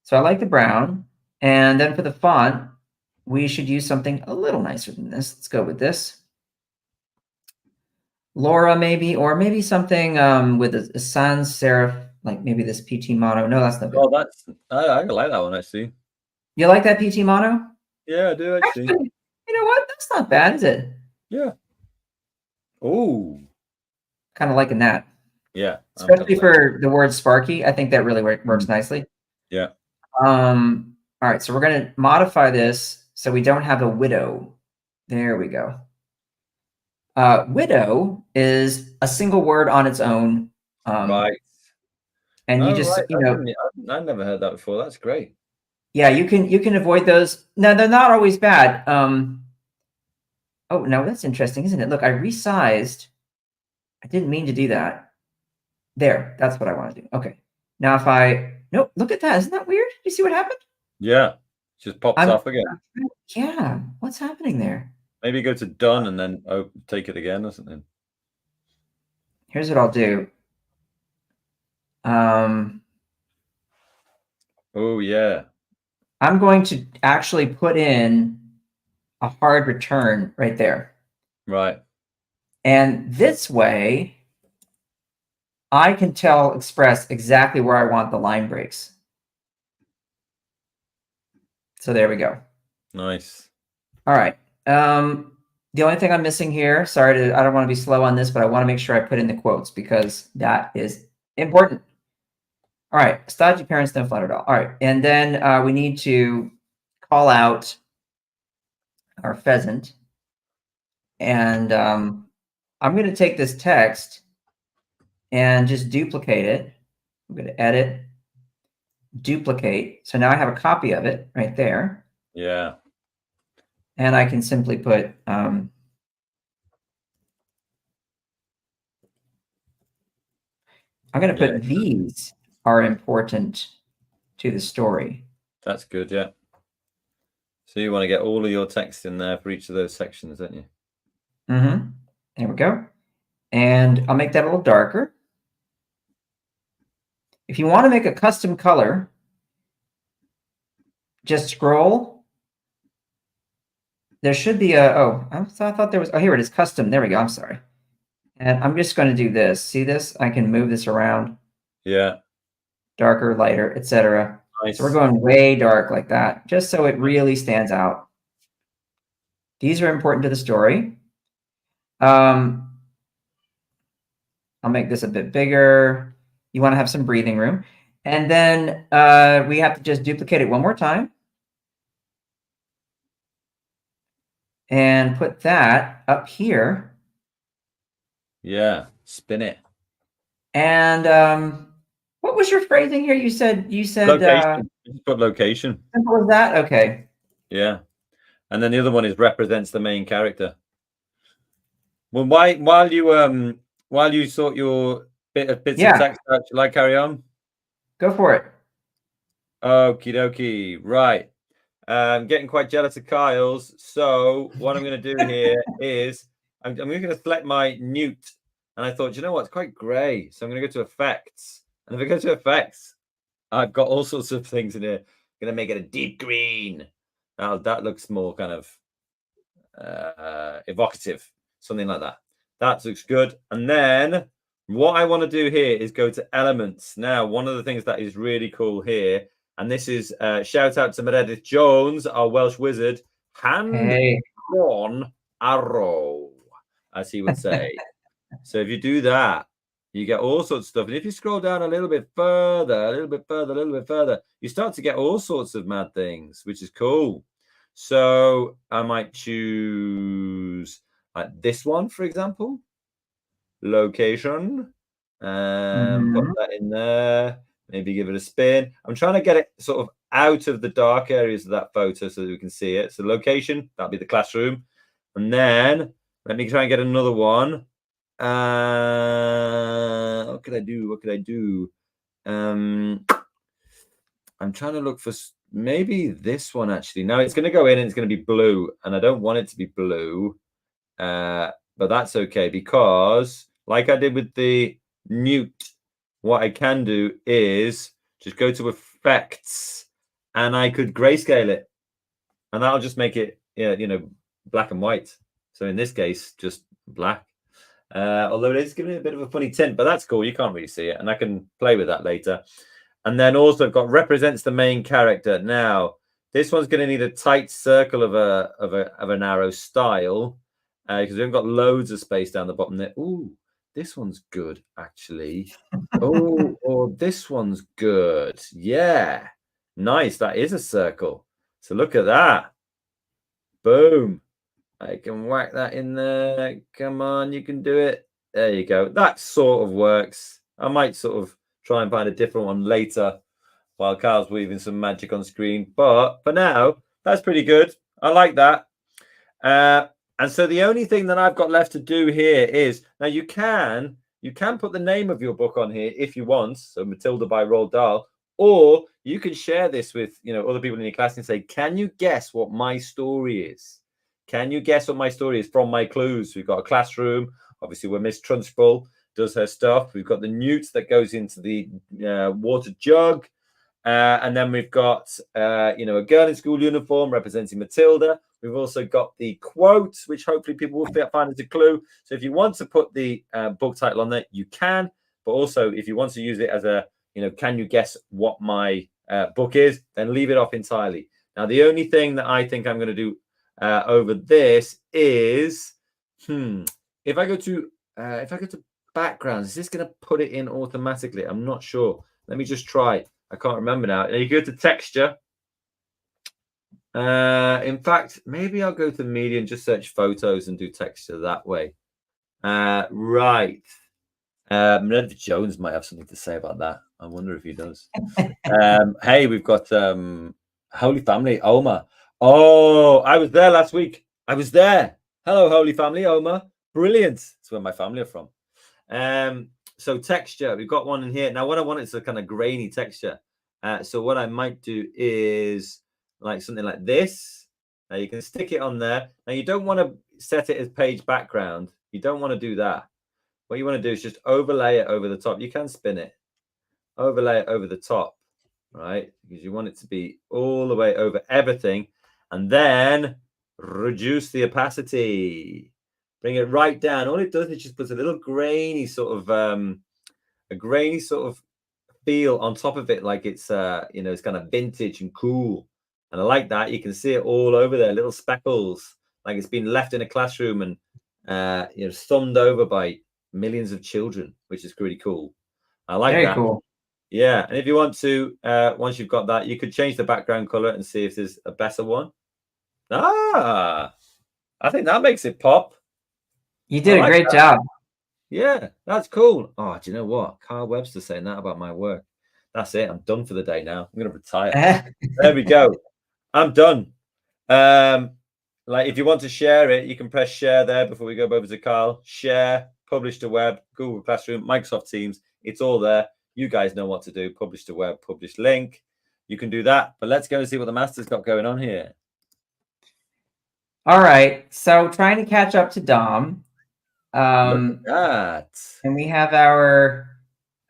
B: So I like the brown. And then for the font, we should use something a little nicer than this. Let's go with this. Laura, maybe, or maybe something with a sans serif, like maybe this PT mono. No, that's not good.
A: Oh, I like that one actually.
B: You like that PT mono?
A: Yeah, I do actually.
B: You know what? That's not bad, is it?
A: Yeah. Oh.
B: Kind of liking that.
A: Yeah.
B: Especially for the word Sparky. I think that really works nicely.
A: Yeah.
B: All right, so we're going to modify this so we don't have a widow. There we go. Widow is a single word on its own.
A: Right.
B: And you just,
A: right.
B: you know,
A: I never heard that before. That's great.
B: Yeah, you can avoid those. No, they're not always bad. Oh, no, that's interesting, isn't it? Look, I resized. I didn't mean to do that. There, that's what I want to do. Okay. Now if nope, look at that. Isn't that weird? You see what happened?
A: Yeah. Just pops off again.
B: Yeah. What's happening there?
A: Maybe go to done and then take it again or something.
B: Here's what I'll do.
A: Oh, yeah.
B: I'm going to actually put in a hard return right there.
A: Right.
B: And this way, I can tell Express exactly where I want the line breaks. So there we go.
A: Nice.
B: All right. The only thing I'm missing here, I don't want to be slow on this, but I want to make sure I put in the quotes because that is important. All right. Stodgy parents don't flutter at all. All right. And then we need to call out our pheasant. And I'm going to take this text and just duplicate it. I'm going to edit, duplicate. So now I have a copy of it right there.
A: Yeah.
B: And I can simply put I'm going to put these are important to the story.
A: That's good, yeah. So you want to get all of your text in there for each of those sections, don't you?
B: Mm-hmm. There we go. And I'll make that a little darker. If you want to make a custom color, just scroll. There should be I thought there was, here it is, custom. There we go. I'm sorry. And I'm just going to do this. See this? I can move this around.
A: Yeah.
B: Darker, lighter, etc.
A: Nice.
B: So we're going way dark like that, just so it really stands out. These are important to the story. I'll make this a bit bigger. You want to have some breathing room. And then we have to just duplicate it one more time. And put that up here.
A: Yeah, spin it.
B: And what was your phrasing here? You said
A: location. Just put location.
B: Simple as that? Okay.
A: Yeah. And then the other one is represents the main character. Well, while you sort your bits of text out, shall I carry on?
B: Go for it.
A: Okie dokie. Right. I'm getting quite jealous of Kyle's. So what I'm going to do here is I'm going to select my newt. And I thought, you know what? It's quite grey. So I'm going to go to effects. And if I go to effects, I've got all sorts of things in here. I'm going to make it a deep green. Now that looks more kind of evocative, something like that. That looks good. And then what I want to do here is go to elements. Now, one of the things that is really cool here, and this is shout out to Meredith Jones, our Welsh wizard, hand-drawn arrow, as he would say. So if you do that, you get all sorts of stuff. And if you scroll down a little bit further, you start to get all sorts of mad things, which is cool. So I might choose like this one, for example, location, and put that in there. Maybe give it a spin. I'm trying to get it sort of out of the dark areas of that photo so that we can see it. So location, that'll be the classroom. And then let me try and get another one. What could I do? What could I do? I'm trying to look for maybe this one actually. No, it's going to go in and it's going to be blue, and I don't want it to be blue, but that's okay because, like I did with the newt, what I can do is just go to effects, and I could grayscale it, and that'll just make it, black and white. So in this case, just black. Although it is giving it a bit of a funny tint, but that's cool. You can't really see it, and I can play with that later. And then also I've got represents the main character. Now this one's going to need a tight circle of an arrow style because we haven't got loads of space down the bottom there. Ooh, this one's good actually. Oh, this one's good. Yeah, nice. That is a circle. So look at that. Boom. I can whack that in there. Come on, you can do it. There you go. That sort of works. I might sort of try and find a different one later while Carl's weaving some magic on screen. But for now, that's pretty good. I like that. And so the only thing that I've got left to do here is, now you can put the name of your book on here if you want. So Matilda by Roald Dahl. Or you can share this with, other people in your class and say, can you guess what my story is? Can you guess what my story is from my clues? We've got a classroom, obviously, where Miss Trunchbull does her stuff. We've got the newt that goes into the water jug. And then we've got, a girl in school uniform representing Matilda. We've also got the quote, which hopefully people will find as a clue. So if you want to put the book title on there, you can. But also, if you want to use it as a, can you guess what my book is, then leave it off entirely. Now, the only thing that I think I'm going to do over this is, if I go to backgrounds, is this going to put it in automatically? I'm not sure. Let me just try. I can't remember now. You go to texture. In fact, maybe I'll go to media and just search photos and do texture that way. Right. Meredith Jones might have something to say about that. I wonder if he does. Hey, we've got Holy Family, Oma. Oh, I was there last week. I was there. Hello, Holy Family, Oma. Brilliant. That's where my family are from. So texture, we've got one in here. Now, what I want is a kind of grainy texture. So what I might do is like something like this. Now you can stick it on there. Now you don't want to set it as page background. You don't want to do that. What you want to do is just overlay it over the top. You can spin it. Overlay it over the top, right? Because you want it to be all the way over everything. And then reduce the opacity. Bring it right down. All it does is just puts a little grainy sort of feel on top of it, like it's it's kind of vintage and cool. And I like that. You can see it all over there, little speckles, like it's been left in a classroom and thumbed over by millions of children, which is pretty cool. I like
B: Very
A: that.
B: Cool.
A: Yeah, and if you want to, once you've got that, you could change the background color and see if there's a better one. I think that makes it pop.
B: You did a great job.
A: Yeah, that's cool. Oh, do you know what? Carl Webster's saying that about my work. That's it. I'm done for the day now. I'm going to retire. There we go. I'm done. Like if you want to share it, you can press share there before we go over to Carl. Share, publish to web, Google Classroom, Microsoft Teams. It's all there. You guys know what to do. Publish to web, publish link. You can do that. But let's go and see what the master's got going on here.
B: All right. So trying to catch up to Dom.
A: Look at that.
B: And we have our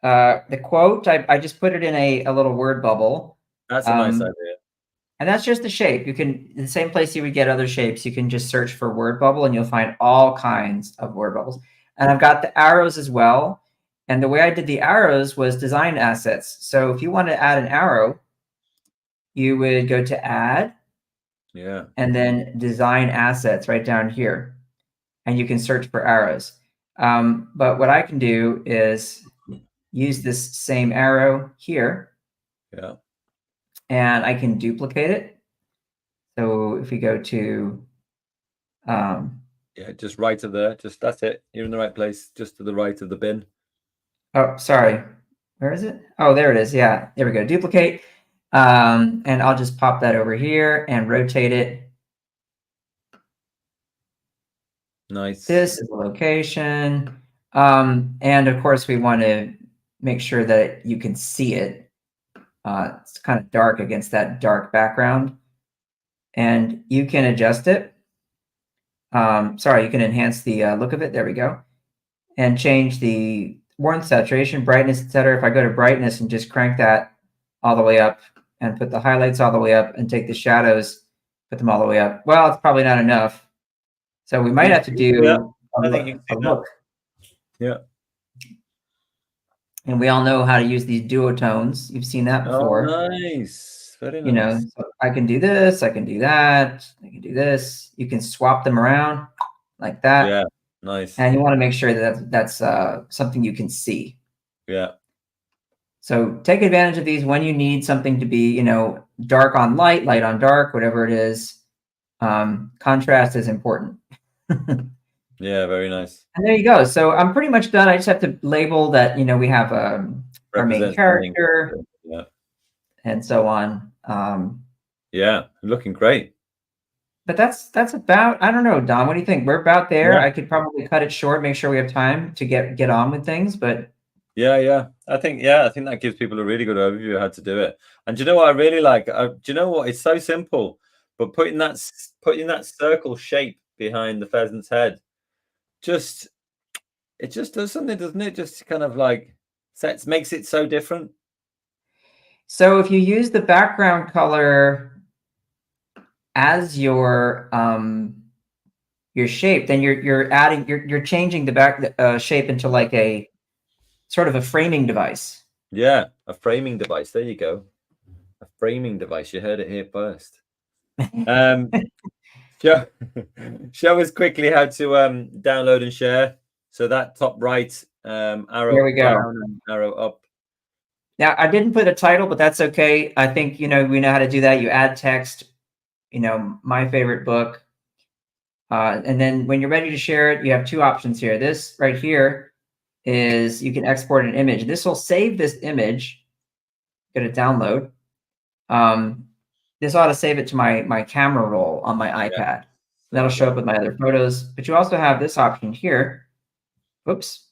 B: the quote. I just put it in a little word bubble.
A: That's a nice idea.
B: And that's just the shape. You can, in the same place you would get other shapes, you can just search for word bubble and you'll find all kinds of word bubbles. And I've got the arrows as well. And the way I did the arrows was design assets. So if you want to add an arrow, you would go to add.
A: Yeah.
B: And then design assets right down here. And you can search for arrows. But what I can do is use this same arrow here.
A: Yeah.
B: And I can duplicate it. So if we go to
A: yeah, just right of there. Just that's it. You're in the right place, just to the right of the bin.
B: Oh, sorry. Where is it? Oh, there it is. Yeah, there we go. Duplicate. And I'll just pop that over here and rotate it.
A: Nice.
B: This is the location. And of course, we want to make sure that you can see it. It's kind of dark against that dark background. And you can adjust it. Sorry, you can enhance the look of it. There we go. And change the warmth, saturation, brightness, etc. If I go to brightness and just crank that all the way up and put the highlights all the way up and take the shadows, put them all the way up. Well, it's probably not enough. So we might have to do
A: I think you
B: a
A: can
B: look.
A: Yeah.
B: And we all know how to use these duotones. You've seen that before.
A: Oh, nice. Very nice.
B: You know, so I can do this, I can do that, I can do this. You can swap them around like that.
A: Yeah, nice.
B: And you want to make sure that that's something you can see.
A: Yeah.
B: So take advantage of these when you need something to be, you know, dark on light, light on dark, whatever it is. Contrast is important.
A: Yeah, very nice.
B: And there you go. So I'm pretty much done. I just have to label that, you know, we have our main character,
A: yeah,
B: and so on.
A: Yeah, looking great.
B: But that's about, I don't know, Don, what do you think? We're about there.
A: Yeah.
B: I could probably cut it short, make sure we have time to get on with things, but
A: yeah, I think that gives people a really good overview of how to do it. And do you know what I really like? Do you know what? It's so simple, but putting that circle shape behind the pheasant's head, it just does something, doesn't it? Just kind of like makes it so different.
B: So if you use the background color as your shape, then you're changing the back shape into like a sort of a framing device.
A: Yeah, a framing device. There you go. A framing device. You heard it here first. Show us quickly how to download and share. So that top right arrow
B: there we go.
A: down and arrow up.
B: Now I didn't put a title, but that's okay. I think, you know, we know how to do that. You add text, you know, my favorite book. And then when you're ready to share it, you have two options here. This right here is you can export an image. This will save this image. Go to download. This ought to save it to my camera roll on my iPad. Yeah. That'll show up with my other photos. But you also have this option here. Oops.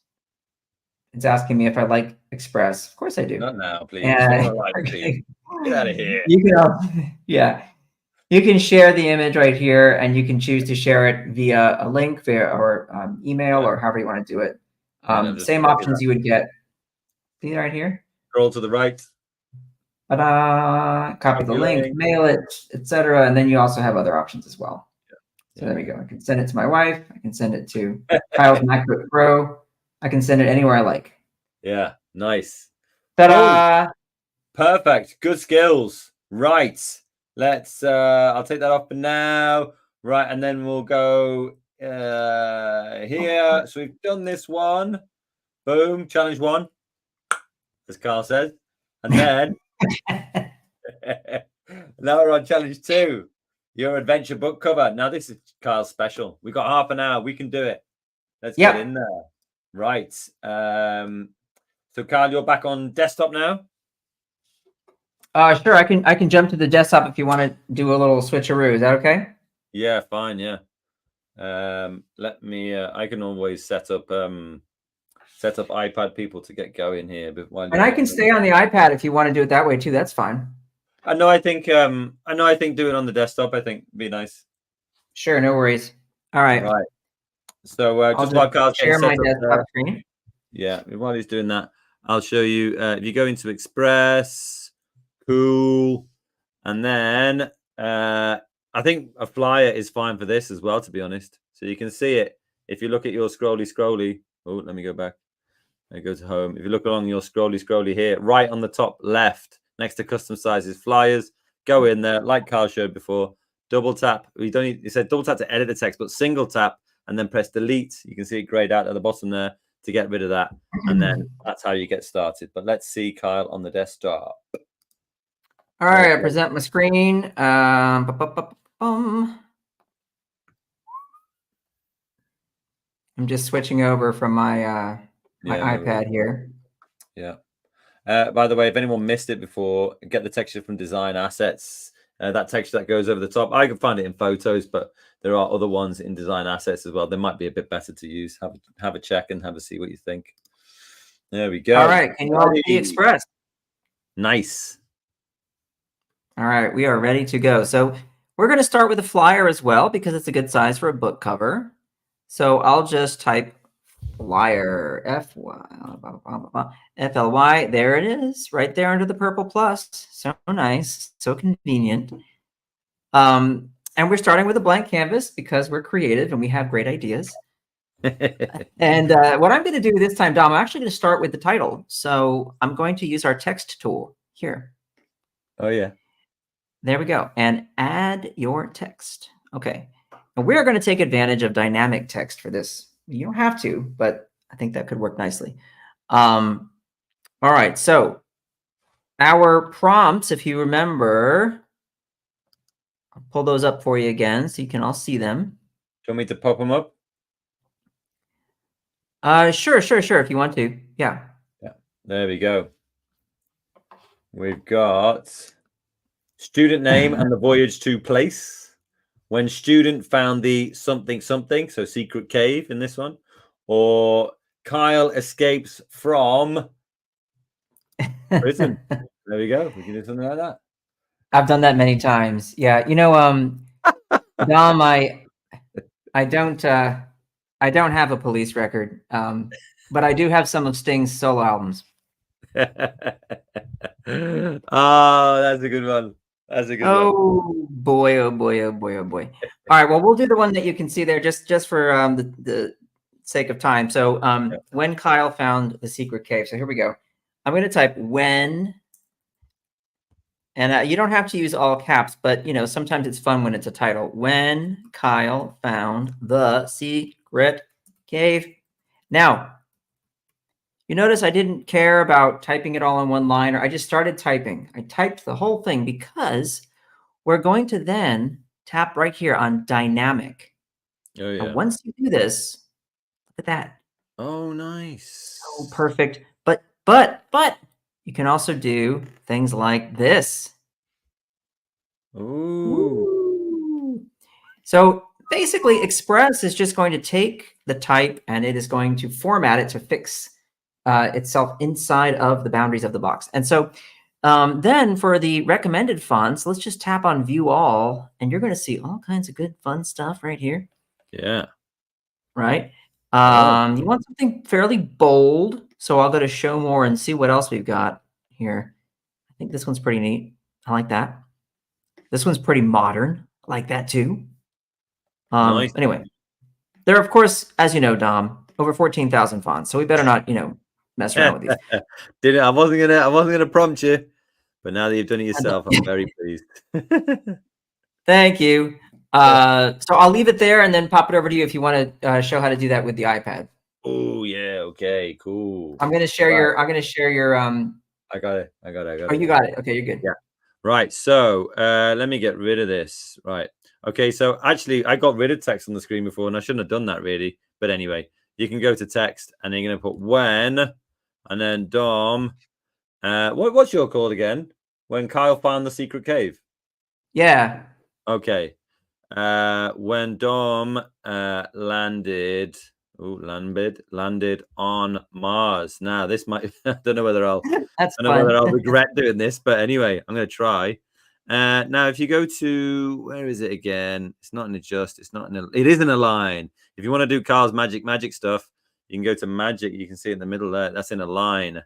B: It's asking me if I like Express. Of course I do.
A: Not now, please. Okay. Get out of here.
B: You can, yeah. You can share the image right here, and you can choose to share it via a link or email or however you want to do it. Same options you would get. See right here?
A: Scroll to the right.
B: Ta-da! Copy the link, mail it, etc. And then you also have other options as well. So there we go. I can send it to my wife. I can send it to Kyle's MacBook Pro. I can send it anywhere I like.
A: Yeah, nice.
B: Ta-da!
A: Perfect. Good skills. Right. Let's I'll take that off for now. Right, and then we'll go here. So we've done this one. Boom, challenge one, as Carl says. And then now we're on challenge two. Your adventure book cover. Now this is Carl's special. We've got half an hour. We can do it. Let's get in there. Right. So Carl, you're back on desktop now.
B: Sure. I can jump to the desktop if you want to do a little switcheroo. Is that okay?
A: Yeah, fine. Yeah. Let me. I can always set up iPad people to get going here.
B: And I can stay on the iPad if you want to do it that way too. That's fine.
A: I know. I think doing it on the desktop, I think would be nice.
B: Sure. No worries. All right.
A: Right. So just while Carl's
B: share my desktop screen.
A: Yeah. While he's doing that, I'll show you. If you go into Express, cool, and then I think a flyer is fine for this as well, to be honest. So you can see it if you look at your scrolly. Oh, let me go back. I go to home. If you look along your scrolly here, right on the top left, next to custom sizes flyers, go in there, like Carl showed before. Double tap. You don't need. It said double tap to edit the text, but single tap and then press delete. You can see it grayed out at the bottom there to get rid of that, and then that's how you get started. But let's see Kyle on the desktop.
B: All right, I present my screen. I'm just switching over from my iPad here.
A: Yeah. By the way, if anyone missed it before, get the texture from Design Assets. that texture that goes over the top. I can find it in photos, but there are other ones in design assets as well. They might be a bit better to use. Have a check and have a see what you think. There we go.
B: All right, can you all see Express?
A: Nice.
B: All right, we are ready to go. So we're going to start with a flyer as well because it's a good size for a book cover. So I'll just type flyer, FLY. There it is, right there under the purple plus. So nice, so convenient. And we're starting with a blank canvas because we're creative and we have great ideas. And what I'm going to do this time, Dom, I'm actually going to start with the title. So I'm going to use our text tool here.
A: Oh, yeah.
B: There we go. And add your text. Okay. And we're going to take advantage of dynamic text for this. You don't have to, but I think that could work nicely. All right. So our prompts, if you remember, I'll pull those up for you again so you can all see them.
A: Do you want me to pop them up?
B: Sure. If you want to. Yeah.
A: There we go. We've got student name and the voyage to place. When student found the something, so secret cave in this one. Or Kyle escapes from prison. There we go. We can do something like that.
B: I've done that many times. Yeah. You know, Dom, I don't have a police record, but I do have some of Sting's solo albums.
A: Oh, that's a good one. That's a good one.
B: Oh boy! All right. Well, we'll do the one that you can see there, just for the sake of time. So, when Kyle found the secret cave. So here we go. I'm going to type when, and you don't have to use all caps, but you know sometimes it's fun when it's a title. When Kyle found the secret cave. Now, you notice I didn't care about typing it all in one line, or I just started typing. I typed the whole thing because we're going to then tap right here on dynamic.
A: Oh, yeah.
B: And once you do this, look at that.
A: Oh, nice.
B: Oh, perfect. But you can also do things like this.
A: Ooh.
B: So basically, Express is just going to take the type and it is going to format it to fix itself inside of the boundaries of the box. And so then for the recommended fonts, let's just tap on View All, and you're going to see all kinds of good fun stuff right here.
A: Yeah.
B: Right. You want something fairly bold, so I'll go to Show More and see what else we've got here. I think this one's pretty neat. I like that. This one's pretty modern. I like that too.
A: Nice.
B: Anyway, there are, of course, as you know, Dom, over 14,000 fonts, so we better not, mess around with these.
A: I wasn't gonna prompt you, but now that you've done it yourself, I'm very pleased.
B: Thank you. So I'll leave it there and then pop it over to you if you want to show how to do that with the iPad.
A: Oh yeah. Okay. Cool.
B: I'm gonna share your. I got
A: it.
B: Oh, you got it. Okay, you're good.
A: Yeah. Right. So let me get rid of this. Right. Okay. So actually, I got rid of text on the screen before, and I shouldn't have done that really. But anyway, you can go to text, and then you're gonna put when, and then Dom. What's your call again? When Kyle found the secret cave.
B: Yeah.
A: Okay. When Dom landed on Mars. Now this might I don't know whether I'll whether I'll regret doing this, but anyway, I'm gonna try. Now if you go to where is it again? It's not in adjust, it is in Align. If you want to do Carl's magic stuff, you can go to magic, you can see it in the middle there, that's in Align,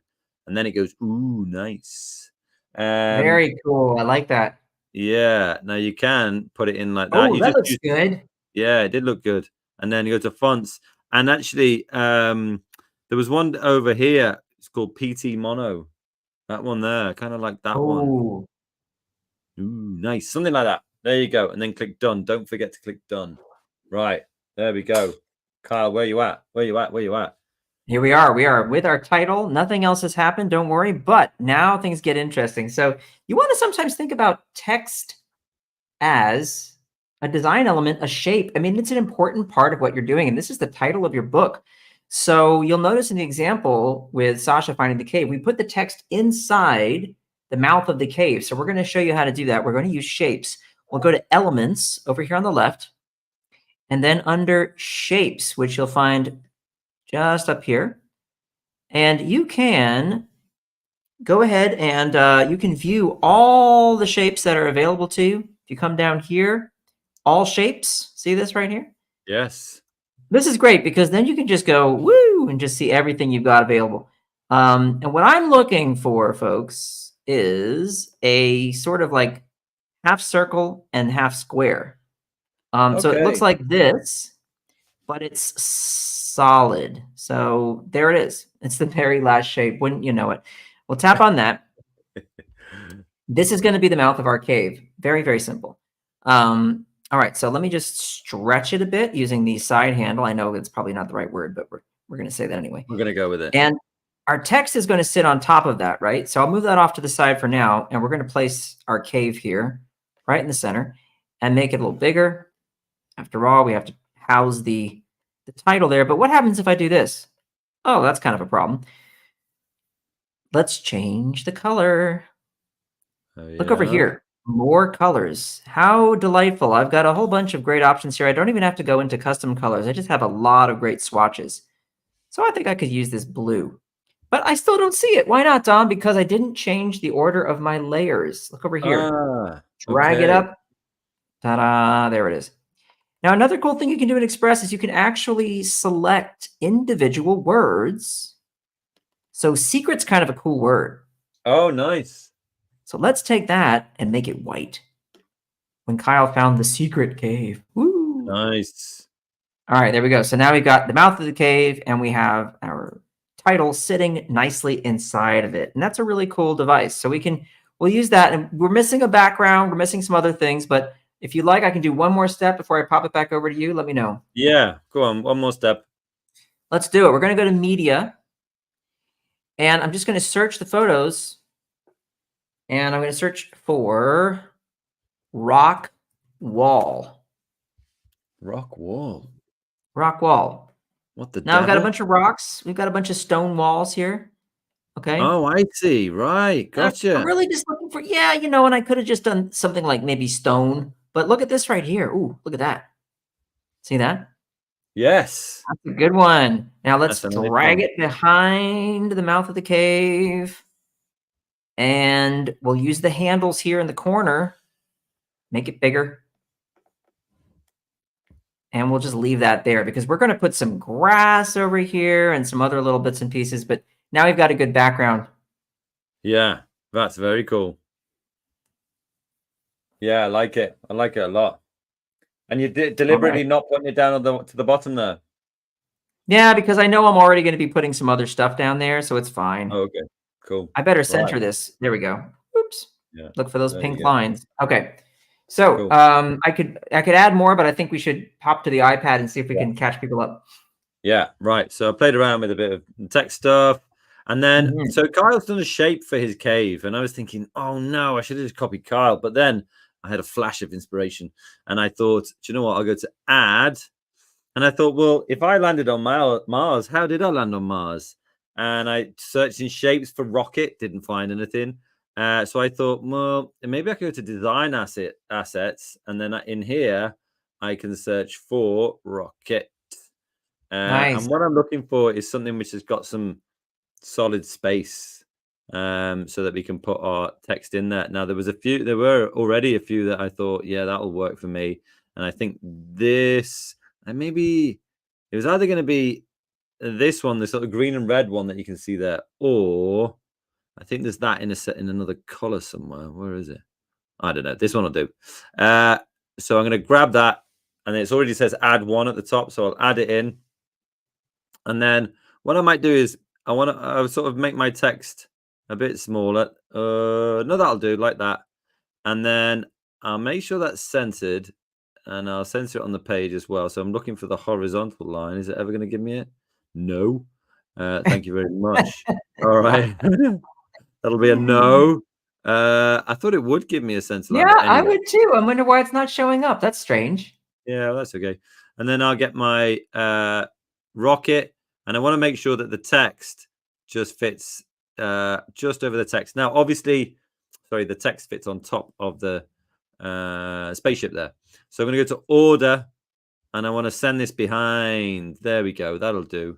A: and then it goes, ooh, nice.
B: Very cool. I like that.
A: Yeah, now you can put it in like that.
B: Oh, that looks good.
A: Yeah, it did look good. And then you go to fonts. And actually, there was one over here. It's called PT Mono. That one there, kind of like that one. Ooh, nice. Something like that. There you go. And then click done. Don't forget to click done. Right. There we go. Kyle, where you at? Where you at?
B: Here we are. We are with our title. Nothing else has happened. Don't worry. But now things get interesting. So you want to sometimes think about text as a design element, a shape. I mean, it's an important part of what you're doing. And this is the title of your book. So you'll notice in the example with Sasha finding the cave, we put the text inside the mouth of the cave. So we're going to show you how to do that. We're going to use shapes. We'll go to elements over here on the left, and then under shapes, which you'll find just up here. And you can go ahead and you can view all the shapes that are available to you. If you come down here, all shapes, see this right here?
A: Yes.
B: This is great because then you can just go woo and just see everything you've got available. And what I'm looking for, folks, is a sort of like half circle and half square. So it looks
A: Okay.
B: like this, but it's solid. So there it is. It's the very last shape. Wouldn't you know it? We'll tap on that. This is going to be the mouth of our cave. Very, very simple. All right, so let me just stretch it a bit using the side handle. I know it's probably not the right word, but we're going to say that anyway.
A: We're going to go with it.
B: And our text is going to sit on top of that, right? So I'll move that off to the side for now, and we're going to place our cave here, right in the center, and make it a little bigger. After all, we have to house the title there. But what happens if I do this? Oh, that's kind of a problem. Let's change the color.
A: Oh,
B: Look over
A: yeah.
B: here. More colors. How delightful. I've got a whole bunch of great options here. I don't even have to go into custom colors. I just have a lot of great swatches. So I think I could use this blue. But I still don't see it. Why not, Dom? Because I didn't change the order of my layers. Look over here. Drag it
A: Okay.
B: up. Ta-da. There it is. Now, another cool thing you can do in Express is you can actually select individual words. So secret's kind of a cool word.
A: Oh, nice.
B: So let's take that and make it white. When Kyle found the secret cave. Woo!
A: Nice.
B: All right, there we go. So now we've got the mouth of the cave and we have our title sitting nicely inside of it. And that's a really cool device. So we'll use that. And we're missing a background. We're missing some other things. But if you like, I can do one more step before I pop it back over to you. Let me know.
A: Yeah, go on. One more step.
B: Let's do it. We're going to go to media. And I'm just going to search the photos. And I'm going to search for rock wall.
A: Rock wall.
B: Rock wall.
A: What the
B: Now we've got a
A: devil?
B: bunch of rocks. We've got a bunch of stone walls here. Okay.
A: Oh, I see. Right. Gotcha.
B: I'm really just looking for, and I could have just done something like maybe stone. But look at this right here. Ooh, look at that. See that?
A: Yes.
B: That's a good one. Now let's
A: That's a nice
B: drag
A: one.
B: it behind the mouth of the cave. And we'll use the handles here in the corner. Make it bigger. And we'll just leave that there because we're going to put some grass over here and some other little bits and pieces. But now we've got a good background.
A: Yeah, that's very cool. Yeah, I like it. I like it a lot. And you did deliberately not putting it down to the bottom there.
B: Yeah, because I know I'm already going to be putting some other stuff down there, so it's fine.
A: Oh, okay, cool.
B: I better center this. There we go. Oops.
A: Yeah.
B: Look for those
A: There
B: pink
A: you go.
B: lines. Okay. So
A: Cool.
B: I could add more, but I think we should pop to the iPad and see if we can catch people up.
A: Yeah, right. So I played around with a bit of text stuff. And then, so Kyle's done a shape for his cave. And I was thinking, oh no, I should have just copied Kyle. But then I had a flash of inspiration. And I thought, do you know what? I'll go to add. And I thought, well, if I landed on Mars, how did I land on Mars? And I searched in shapes for rocket, didn't find anything. So I thought, well, maybe I could go to design assets. And then in here, I can search for rocket.
B: Nice.
A: And what I'm looking for is something which has got some solid space so that we can put our text in there. Now, there were already a few that I thought, yeah, that'll work for me. And I think this, and maybe it was either going to be this one, the sort of green and red one that you can see there, or I think there's that in another color somewhere. Where is it? I don't know. This one will do. So I'm going to grab that, and it already says add one at the top, so I'll add it in. And then what I might do is I'll sort of make my text a bit smaller. No, that'll do, like that. And then I'll make sure that's centered, and I'll center it on the page as well. So I'm looking for the horizontal line. Is it ever going to give me it? No. Thank you very much. All right. That'll be a no. I thought it would give me a center line.
B: Yeah,
A: But anyway.
B: I would too. I wonder why it's not showing up. That's strange.
A: Yeah, well, that's okay. And then I'll get my rocket, and I want to make sure that the text just fits just over the text. Now, obviously, sorry, the text fits on top of the spaceship there. So I'm going to go to order, and I want to send this behind. There we go. That'll do.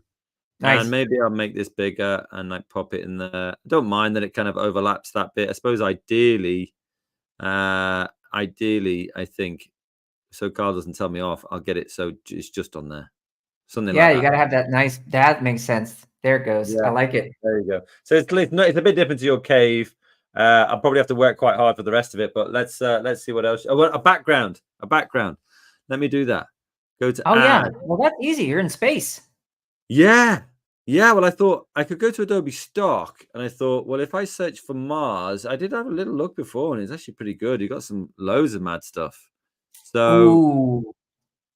B: Nice.
A: And maybe I'll make this bigger and like pop it in there. I don't mind that it kind of overlaps that bit. I suppose ideally, I think, so Carl doesn't tell me off, I'll get it so it's just on there. Something
B: Yeah,
A: like
B: you
A: that.
B: got to have that nice. That makes sense. There it goes.
A: Yeah.
B: I like it.
A: There you go. So it's a bit different to your cave. I'll probably have to work quite hard for the rest of it, but let's see what else. Oh, well, a background. Let me do that. Go to
B: Oh yeah.
A: add.
B: Well, that's easy. You're in space.
A: Yeah. Yeah. Well, I thought I could go to Adobe Stock, and I thought, well, if I search for Mars, I did have a little look before, and it's actually pretty good. You got some loads of mad stuff. So,
B: Ooh.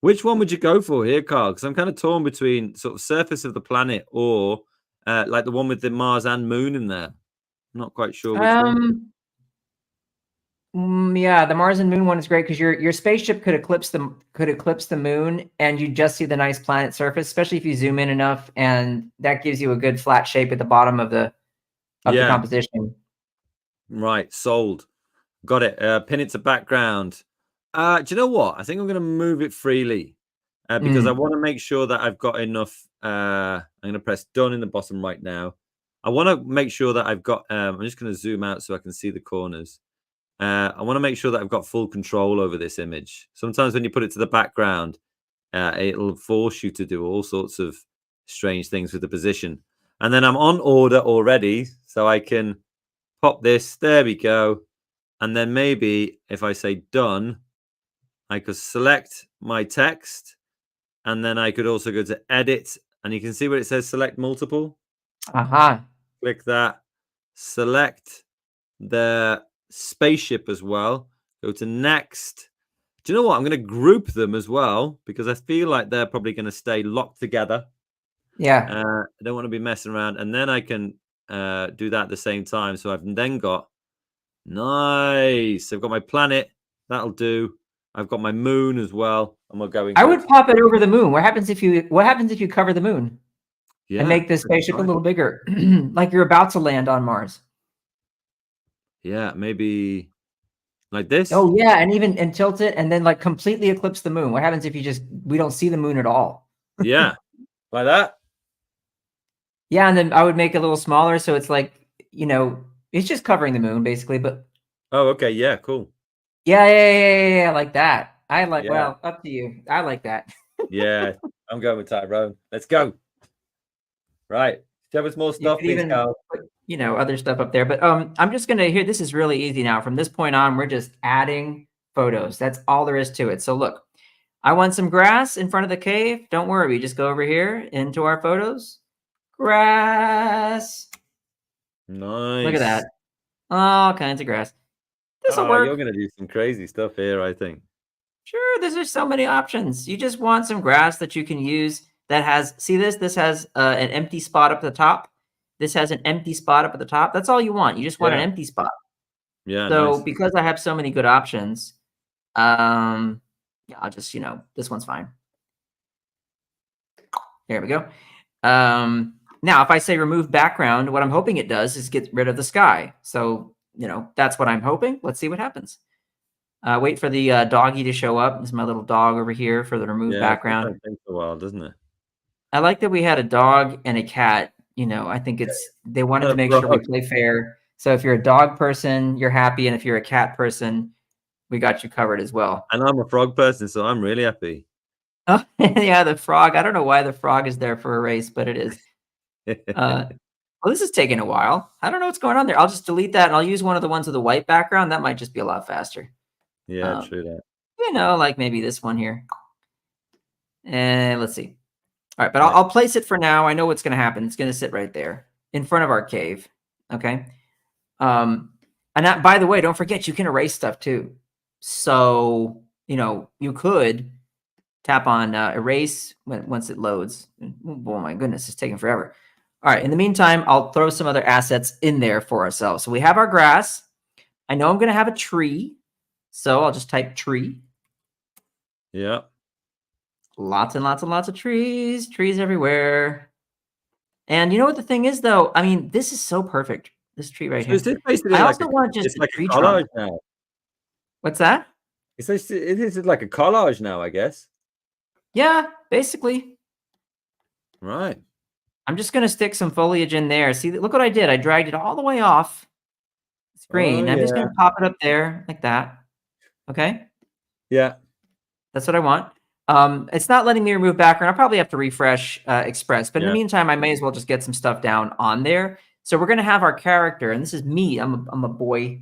A: which one would you go for here, Carl? Because I'm kind of torn between sort of surface of the planet or like the one with the Mars and Moon in there. I'm not quite sure which one.
B: Yeah, the Mars and Moon one is great because your spaceship could eclipse the moon, and you just see the nice planet surface, especially if you zoom in enough, and that gives you a good flat shape at the bottom of the
A: Yeah.
B: composition.
A: Right, sold. Got it. Pin it to background. Do you know what? I think I'm going to move it freely because I want to make sure that I've got enough. I'm going to press done in the bottom right now. I want to make sure that I've got. I'm just going to zoom out so I can see the corners. I want to make sure that I've got full control over this image. Sometimes when you put it to the background, it'll force you to do all sorts of strange things with the position. And then I'm on order already, so I can pop this. There we go. And then maybe if I say done, I could select my text, and then I could also go to edit, and you can see where it says select multiple. Click that. Select the spaceship as well. Go to next. Do you know what? I'm going to group them as well because I feel like they're probably going to stay locked together.
B: Yeah.
A: I don't want to be messing around. And then I can do that at the same time. So I've then got, nice. I've got my planet. That'll do. I've got my moon as well. And we're going.
B: I would pop it over the moon. What happens if you cover the moon and make the spaceship a little bigger, like you're about to land on Mars?
A: Yeah, maybe like this.
B: Oh yeah, and tilt it and then like completely eclipse the moon. What happens if we don't see the moon at all?
A: Yeah, like that.
B: Yeah, and then I would make it a little smaller so it's like, it's just covering the moon basically, but
A: Oh, okay. Yeah, cool.
B: yeah, like that.
A: Yeah.
B: Well, up to you. I like that.
A: Yeah, I'm going with Tyrone. Let's go. Right. Show us more stuff, please, Carl.
B: Put, other stuff up there. But I'm just gonna here. This is really easy now. From this point on, we're just adding photos. That's all there is to it. So look, I want some grass in front of the cave. Don't worry, we just go over here into our photos. Grass.
A: Nice.
B: Look at that. All kinds of grass. This will work.
A: You're gonna do some crazy stuff here, I think.
B: Sure, there's just so many options. You just want some grass that you can use that has, see this? This has an empty spot up at the top. This has an empty spot up at the top. That's all you want. You just want an empty spot.
A: Yeah.
B: So
A: Nice.
B: because I have so many good options, yeah, I'll just, this one's fine. There we go. Now, if I say remove background, what I'm hoping it does is get rid of the sky. So, that's what I'm hoping. Let's see what happens. Wait for the doggy to show up. This is my little dog over here for the remove background.
A: It takes a while, doesn't it?
B: I like that we had a dog and a cat. I think they wanted to make sure we play fair. So if you're a dog person, you're happy. And if you're a cat person, we got you covered as well.
A: And I'm a frog person, so I'm really happy.
B: Oh, yeah, the frog. I don't know why the frog is there for a race, but it is. Well, this is taking a while. I don't know what's going on there. I'll just delete that and I'll use one of the ones with the white background. That might just be a lot faster.
A: Yeah, true that.
B: Like maybe this one here. And let's see. All right, but I'll place it for now. I know what's going to happen. It's going to sit right there in front of our cave. Okay. And that, by the way, don't forget you can erase stuff too. So, you could tap on erase once it loads. Oh my goodness, it's taking forever. All right. In the meantime, I'll throw some other assets in there for ourselves. So we have our grass. I know I'm going to have a tree. So I'll just type tree.
A: Yeah.
B: Lots and lots and lots of trees everywhere. And you know what the thing is, though? I mean, this is so perfect. This tree right
A: So
B: here.
A: is this basically
B: I
A: like
B: also want just
A: it's
B: a
A: like
B: tree
A: a collage
B: trunk.
A: now?
B: What's that?
A: This is like a collage now, I guess.
B: Yeah, basically.
A: Right.
B: I'm just gonna stick some foliage in there. See, look what I did. I dragged it all the way off the
A: Oh
B: screen. I'm just
A: yeah.
B: gonna pop it up there like that. Okay,
A: Yeah.
B: that's what I want. It's not letting me remove background. I'll probably have to refresh Express, but in the
A: Yeah.
B: meantime, I may as well just get some stuff down on there. So we're gonna have our character, and this is me. I'm a boy.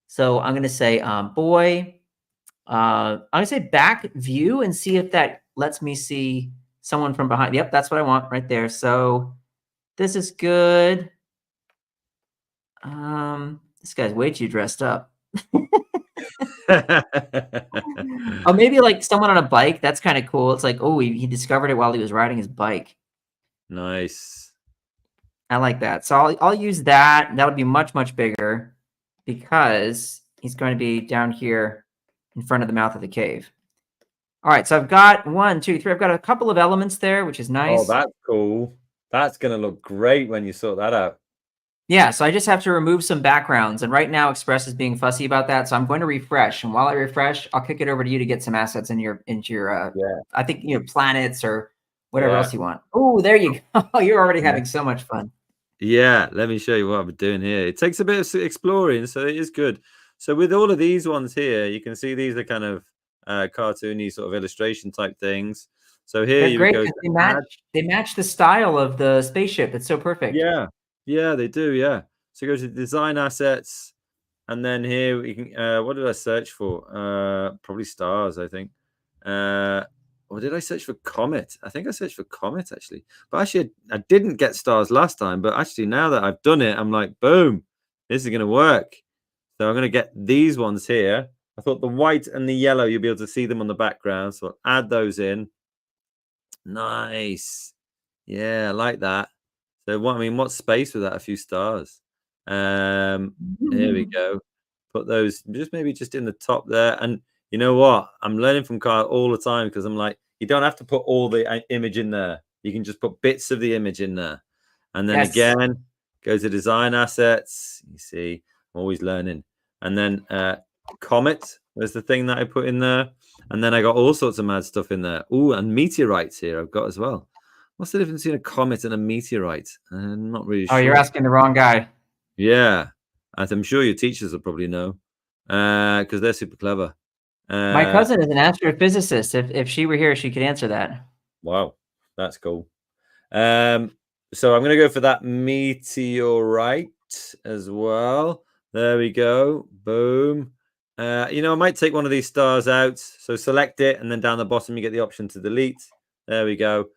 B: So I'm gonna say boy. I'm gonna say back view and see if that lets me see someone from behind. Yep, that's what I want right there. So this is good. This guy's way too dressed up. Oh, maybe like someone on a bike. That's kind of cool. It's like, oh, he discovered it while he was riding his bike.
A: Nice.
B: I like that. So I'll use that. That'll be much bigger because he's going to be down here in front of the mouth of the cave. All right, so I've got 1, 2, 3. I've got a couple of elements there, which is
A: Oh,
B: nice.
A: that's cool. That's gonna look great when you sort that out.
B: Yeah, so I just have to remove some backgrounds, and right now Express is being fussy about that. So I'm going to refresh, and while I refresh, I'll kick it over to you to get some assets into your
A: Yeah.
B: I think planets or whatever
A: Yeah.
B: else you want. Oh, there you go. You're already
A: Yeah.
B: having so much fun.
A: Yeah, let me show you what I'm doing here. It takes a bit of exploring, so it is good. So with all of these ones here, you can see these are kind of cartoony sort of illustration type things. So here
B: They're
A: you would
B: great
A: go
B: because
A: to add.
B: they match the style of the spaceship. It's so perfect.
A: Yeah, yeah, they do. Yeah. So go to design assets, and then here we can. What did I search for? Probably stars, I think. Uh, or did I search for comet? I think I searched for comet actually. But actually, I didn't get stars last time. But actually, now that I've done it, I'm like, boom, this is going to work. So I'm going to get these ones here. I thought the white and the yellow, you'll be able to see them on the background. So I'll add those in. Nice. Yeah, I like that. So what I mean, what space without a few stars? Here we go. Put those just maybe just in the top there. And you know what? I'm learning from Kyle all the time because I'm like, you don't have to put all the image in there. You can just put bits of the image in there. And then
B: Yes.
A: again, go to design assets. You see, I'm always learning. And then Comet was the thing that I put in there. And then I got all sorts of mad stuff in there. Oh, and meteorites here I've got as well. What's the difference between a comet and a meteorite? I'm not really
B: Oh, you're
A: sure.
B: asking the wrong guy.
A: Yeah, as I'm sure your teachers will probably know, because they're super clever.
B: My cousin is an astrophysicist. If she were here, she could answer that.
A: Wow, that's cool. So I'm gonna go for that meteorite as well. There we go. Boom. I might take one of these stars out. So select it, and then down the bottom you get the option to delete. There we go.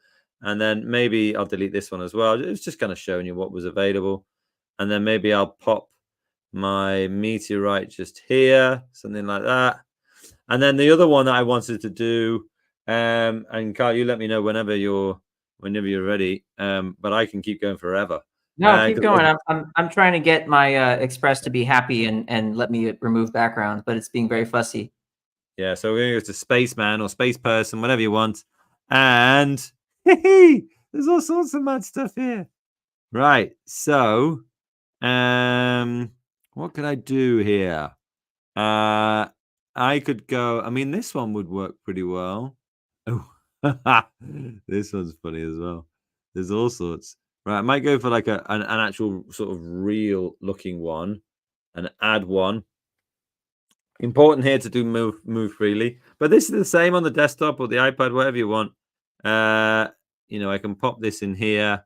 A: And then maybe I'll delete this one as well. It's just kind of showing you what was available. And then maybe I'll pop my meteorite just here, something like that. And then the other one that I wanted to do, and Carl, you let me know whenever you're ready. But I can keep going forever.
B: No, keep going. I'm trying to get my Express to be happy and let me remove backgrounds, but it's being very fussy.
A: Yeah, so we're gonna go to spaceman or space person, whatever you want. And there's all sorts of mad stuff here. Right. So, what could I do here? I could go. I mean, this one would work pretty well. Oh, this one's funny as well. There's all sorts. Right, I might go for like an actual sort of real looking one and add one. Important here to do move freely, but this is the same on the desktop or the iPad, whatever you want. I can pop this in here.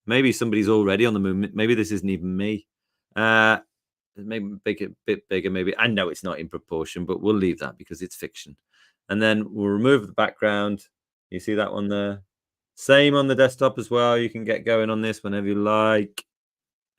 A: Maybe somebody's already on the moon. Maybe this isn't even me. Maybe make it a bit bigger. Maybe I know it's not in proportion, but we'll leave that because it's fiction. And then we'll remove the background. You see that one there? Same on the desktop as well. You can get going on this whenever you like.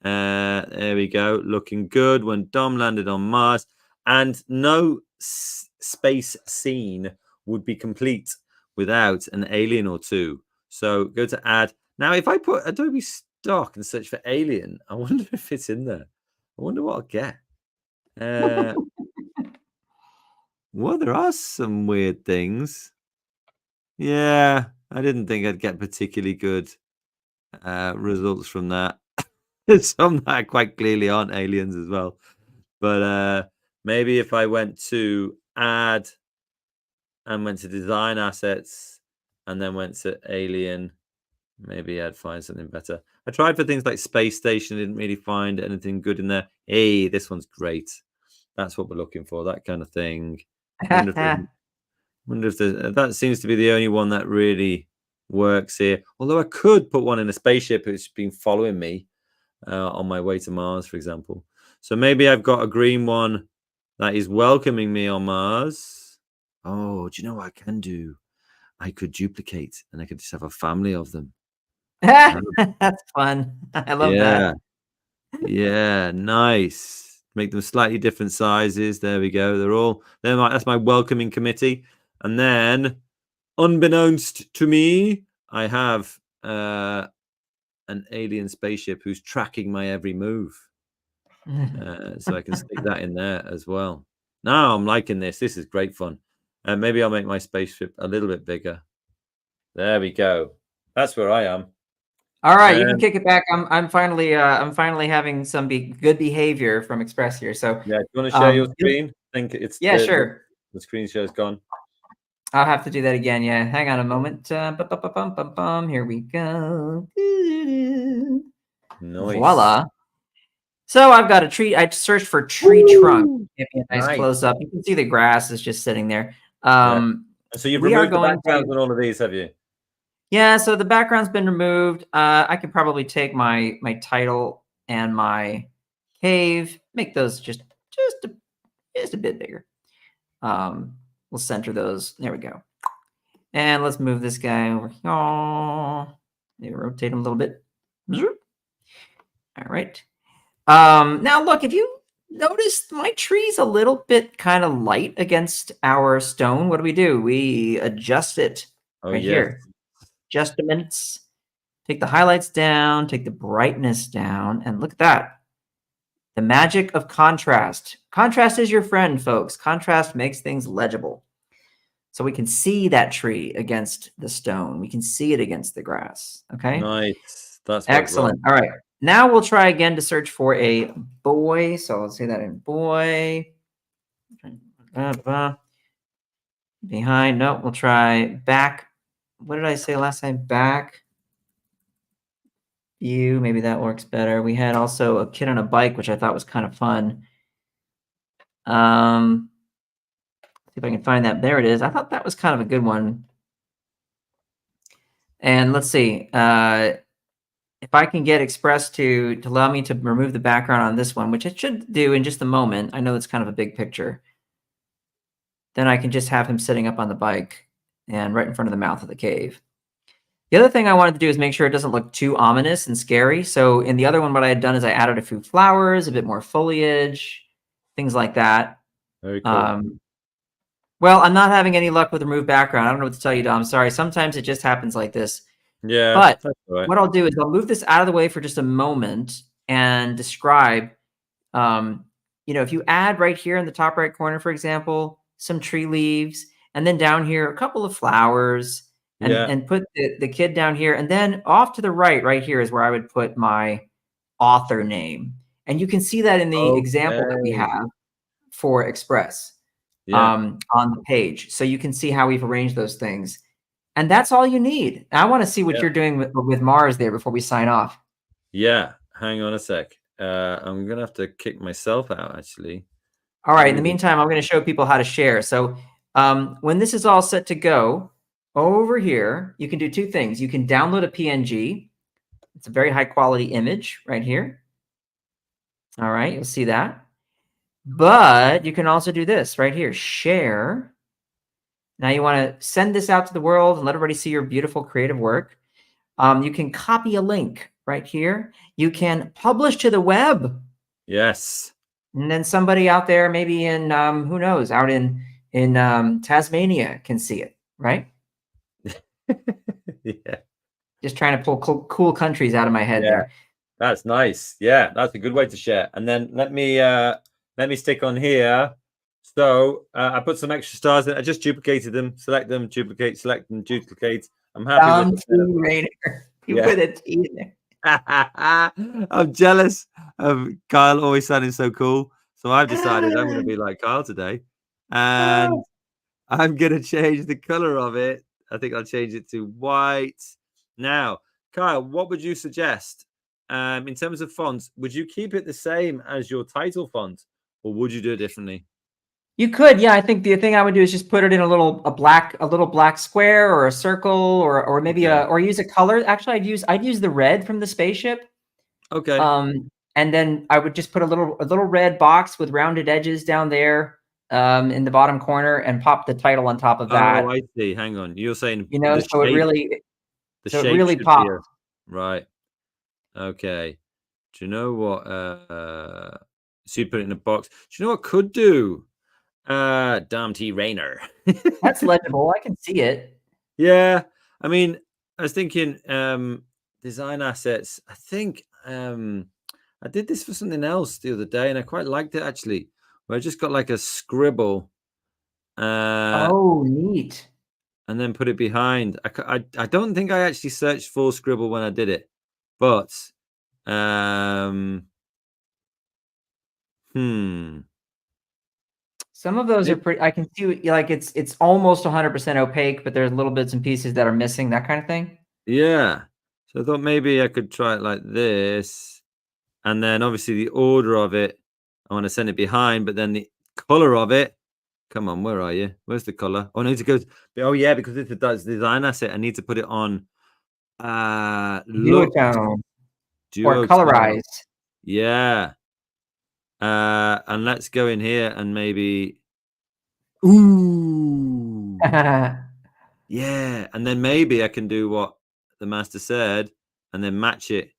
A: There we go. Looking good when Dom landed on Mars. And no space scene would be complete without an alien or two. So go to add. Now, if I put Adobe stock and search for alien, I wonder if it's in there. I wonder what I'll get. Well, there are some weird things. Yeah, I didn't think I'd get particularly good results from that. some that quite clearly aren't aliens as well. But maybe if I went to add and went to design assets and then went to alien, maybe I'd find something better. I tried for things like space station, didn't really find anything good in there. Hey, this one's great. That's what we're looking for, that kind of thing. Wonder if that seems to be the only one that really works here. Although I could put one in a spaceship who's been following me on my way to Mars, for example. So maybe I've got a green one that is welcoming me on Mars. Oh, do you know what I can do? I could duplicate and I could just have a family of them.
B: That's fun. I love
A: Yeah.
B: that.
A: Yeah, nice. Make them slightly different sizes. There we go. That's my welcoming committee. And then, unbeknownst to me, I have an alien spaceship who's tracking my every move. So I can stick that in there as well. Now I'm liking this. This is great fun. Maybe I'll make my spaceship a little bit bigger. There we go. That's where I am.
B: All right, you can kick it back. I'm finally having some good behavior from Express here. So
A: yeah, do you want to share your screen? I think it's
B: sure.
A: The screen share's gone.
B: I'll have to do that again. Yeah, hang on a moment. Here we go.
A: Nice.
B: Voila. So I've got a tree. I searched for tree trunk. Give me a nice close up. You can see the grass is just sitting there.
A: So you've removed the backgrounds on all of these, have you?
B: Yeah. So the background's been removed. I could probably take my title and my cave, make those just a bit bigger. We'll center those. There we go. And let's move this guy over here. Maybe rotate him a little bit. All right. Now look, if you notice, my tree's a little bit kind of light against our stone. What do? We adjust it here. Adjustments. Take the highlights down, take the brightness down, and look at that. The magic of contrast. Contrast is your friend, folks. Contrast makes things legible. So we can see that tree against the stone. We can see it against the grass. Okay.
A: Nice. That's
B: excellent. All right. Now we'll try again to search for a boy. So I'll say that in boy. Behind. No, we'll try back. What did I say last time? Back. View. Maybe that works better. We had also a kid on a bike, which I thought was kind of fun. See if I can find that. There it is. I thought that was kind of a good one. And let's see. If I can get Express to allow me to remove the background on this one, which it should do in just a moment. I know it's kind of a big picture. Then I can just have him sitting up on the bike and right in front of the mouth of the cave. The other thing I wanted to do is make sure it doesn't look too ominous and scary. So in the other one, what I had done is I added a few flowers, a bit more foliage, things like that.
A: Very cool.
B: Well, I'm not having any luck with remove background. I don't know what to tell you, Dom. Sorry. Sometimes it just happens like this.
A: Yeah.
B: But what I'll do is I'll move this out of the way for just a moment and describe, if you add right here in the top right corner, for example, some tree leaves, and then down here, a couple of flowers, and put the kid down here. And then off to the right here is where I would put my author name. And you can see that in the example that we have for Express on the page. So you can see how we've arranged those things. And that's all you need. I want to see what you're doing with Mars there before we sign off.
A: Yeah. Hang on a sec. I'm going to have to kick myself out, actually.
B: All right. In the meantime, I'm going to show people how to share. So when this is all set to go, over here, you can do two things. You can download a PNG. It's a very high quality image right here. All right. You'll see that. But you can also do this right here. Share. Now you want to send this out to the world and let everybody see your beautiful creative work. You can copy a link right here. You can publish to the web.
A: Yes.
B: And then somebody out there, maybe in who knows, out in Tasmania can see it, right?
A: Yeah.
B: Just trying to pull cool countries out of my head there.
A: That's nice. Yeah, that's a good way to share. And then let me stick on here. So I put some extra stars in. I just duplicated them. Select them, duplicate, select them, duplicate. I'm happy with
B: it. You put a T in there.
A: I'm jealous of Kyle always sounding so cool. So I've decided I'm going to be like Kyle today. And I'm going to change the color of it. I think I'll change it to white. Now, Kyle, what would you suggest in terms of fonts? Would you keep it the same as your title font, or would you do it differently?
B: You could, yeah. I think the thing I would do is just put it in a little black square or a circle or maybe
A: Okay.
B: or use a color. Actually, I'd use the red from the spaceship.
A: Okay.
B: And then I would just put a little red box with rounded edges down there in the bottom corner and pop the title on top of
A: Oh,
B: that.
A: I see. Hang on. You're saying
B: You know,
A: the shape should be
B: pops.
A: right. Okay. Do you know what? So you put it in a box. Do you know what could do? Dom T. Rayner.
B: That's legible. I can see it.
A: Yeah. I mean, I was thinking design assets. I think I did this for something else the other day and I quite liked it actually. Where I just got like a scribble
B: Oh, neat.
A: and then put it behind. I don't think I actually searched for scribble when I did it, but
B: Some of those are pretty. I can see like it's almost 100% opaque, but there's little bits and pieces that are missing. That kind of thing.
A: yeah. So I thought maybe I could try it like this, and then obviously the order of it, I want to send it behind, but then the color of it. Come on, where are you? Where's the color? Oh, I need to go. Oh yeah, because it's a design asset. I need to put it on. Look,
B: Duotone or
A: duotone.
B: colorize.
A: Yeah. And let's go in here and maybe. Ooh. Yeah, and then maybe I can do what the master said and then match it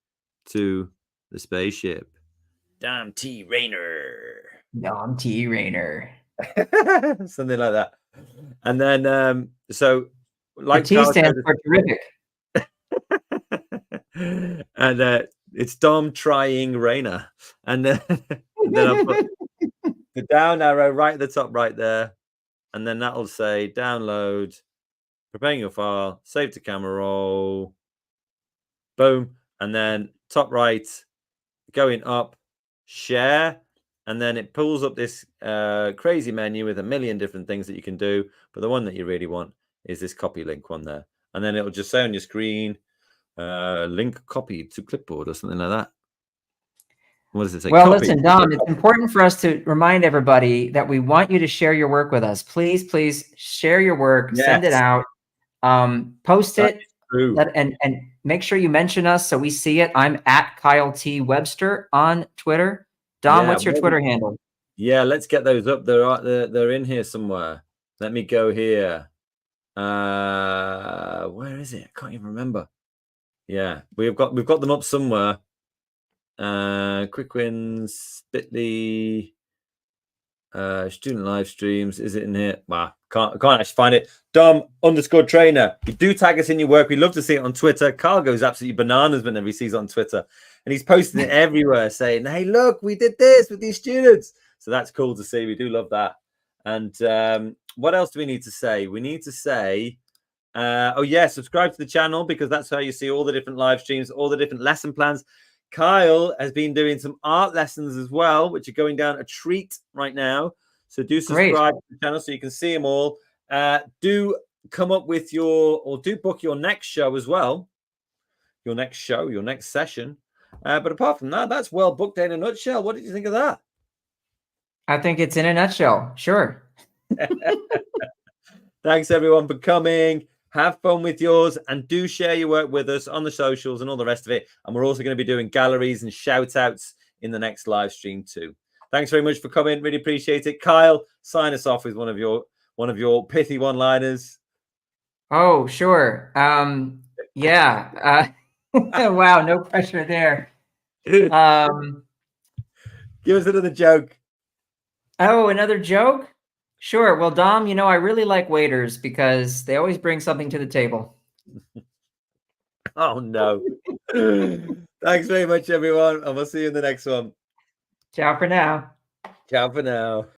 A: to the spaceship. Damn T. Rayner.
B: Dom T. Rayner.
A: Something like that. And then so like
B: the T
A: Carl
B: stands
A: said,
B: for terrific.
A: and it's Dom trying Rayner. And then I'll put the down arrow right at the top right there. And then that'll say download, preparing your file, save to camera roll. Boom. And then top right, going up, share. And then it pulls up this crazy menu with a million different things that you can do. But the one that you really want is this copy link one there. And then it'll just say on your screen, link copied to clipboard or something like that. What does it say?
B: Well,
A: Copy.
B: listen, Dom, it's important for us to remind everybody that we want you to share your work with us. Please, please share your work, send it
A: Yes,
B: out, post
A: that
B: it,
A: is true.
B: and make sure you mention us so we see it. I'm at Kyle T. Webster on Twitter. Dom,
A: Yeah,
B: what's your Twitter handle?
A: yeah, let's get those up. They're in here somewhere. Let me go here. Where is it? I can't even remember. Yeah, we've got them up somewhere. Quick wins, Bitly, student live streams. Is it in here? Wow, can't actually find it. Dom_trainer. You do tag us in your work. We love to see it on Twitter. Carl goes absolutely bananas whenever he sees it on Twitter, and he's posting it everywhere, saying, "Hey, look, we did this with these students." So that's cool to see. We do love that. And what else do we need to say? We need to say, oh yeah, subscribe to the channel because that's how you see all the different live streams, all the different lesson plans. Kyle has been doing some art lessons as well, which are going down a treat right now. So do subscribe to the channel so you can see them all. Do come up with do book your next show as well. Your next show, your next session. But apart from that, that's well booked in a nutshell. What did you think of that?
B: I think it's in a nutshell. Sure.
A: Thanks everyone for coming. Have fun with yours and do share your work with us on the socials and all the rest of it. And we're also going to be doing galleries and shout outs in the next live stream too. Thanks very much for coming. Really appreciate it. Kyle, sign us off with one of your pithy one-liners.
B: Oh, sure. Yeah. Wow, no pressure there.
A: Give us another joke.
B: Oh, another joke? Sure. Well, Dom, I really like waiters because they always bring something to the table.
A: Oh, no. Thanks very much, everyone. And we'll see you in the next one.
B: Ciao for now.
A: Ciao for now.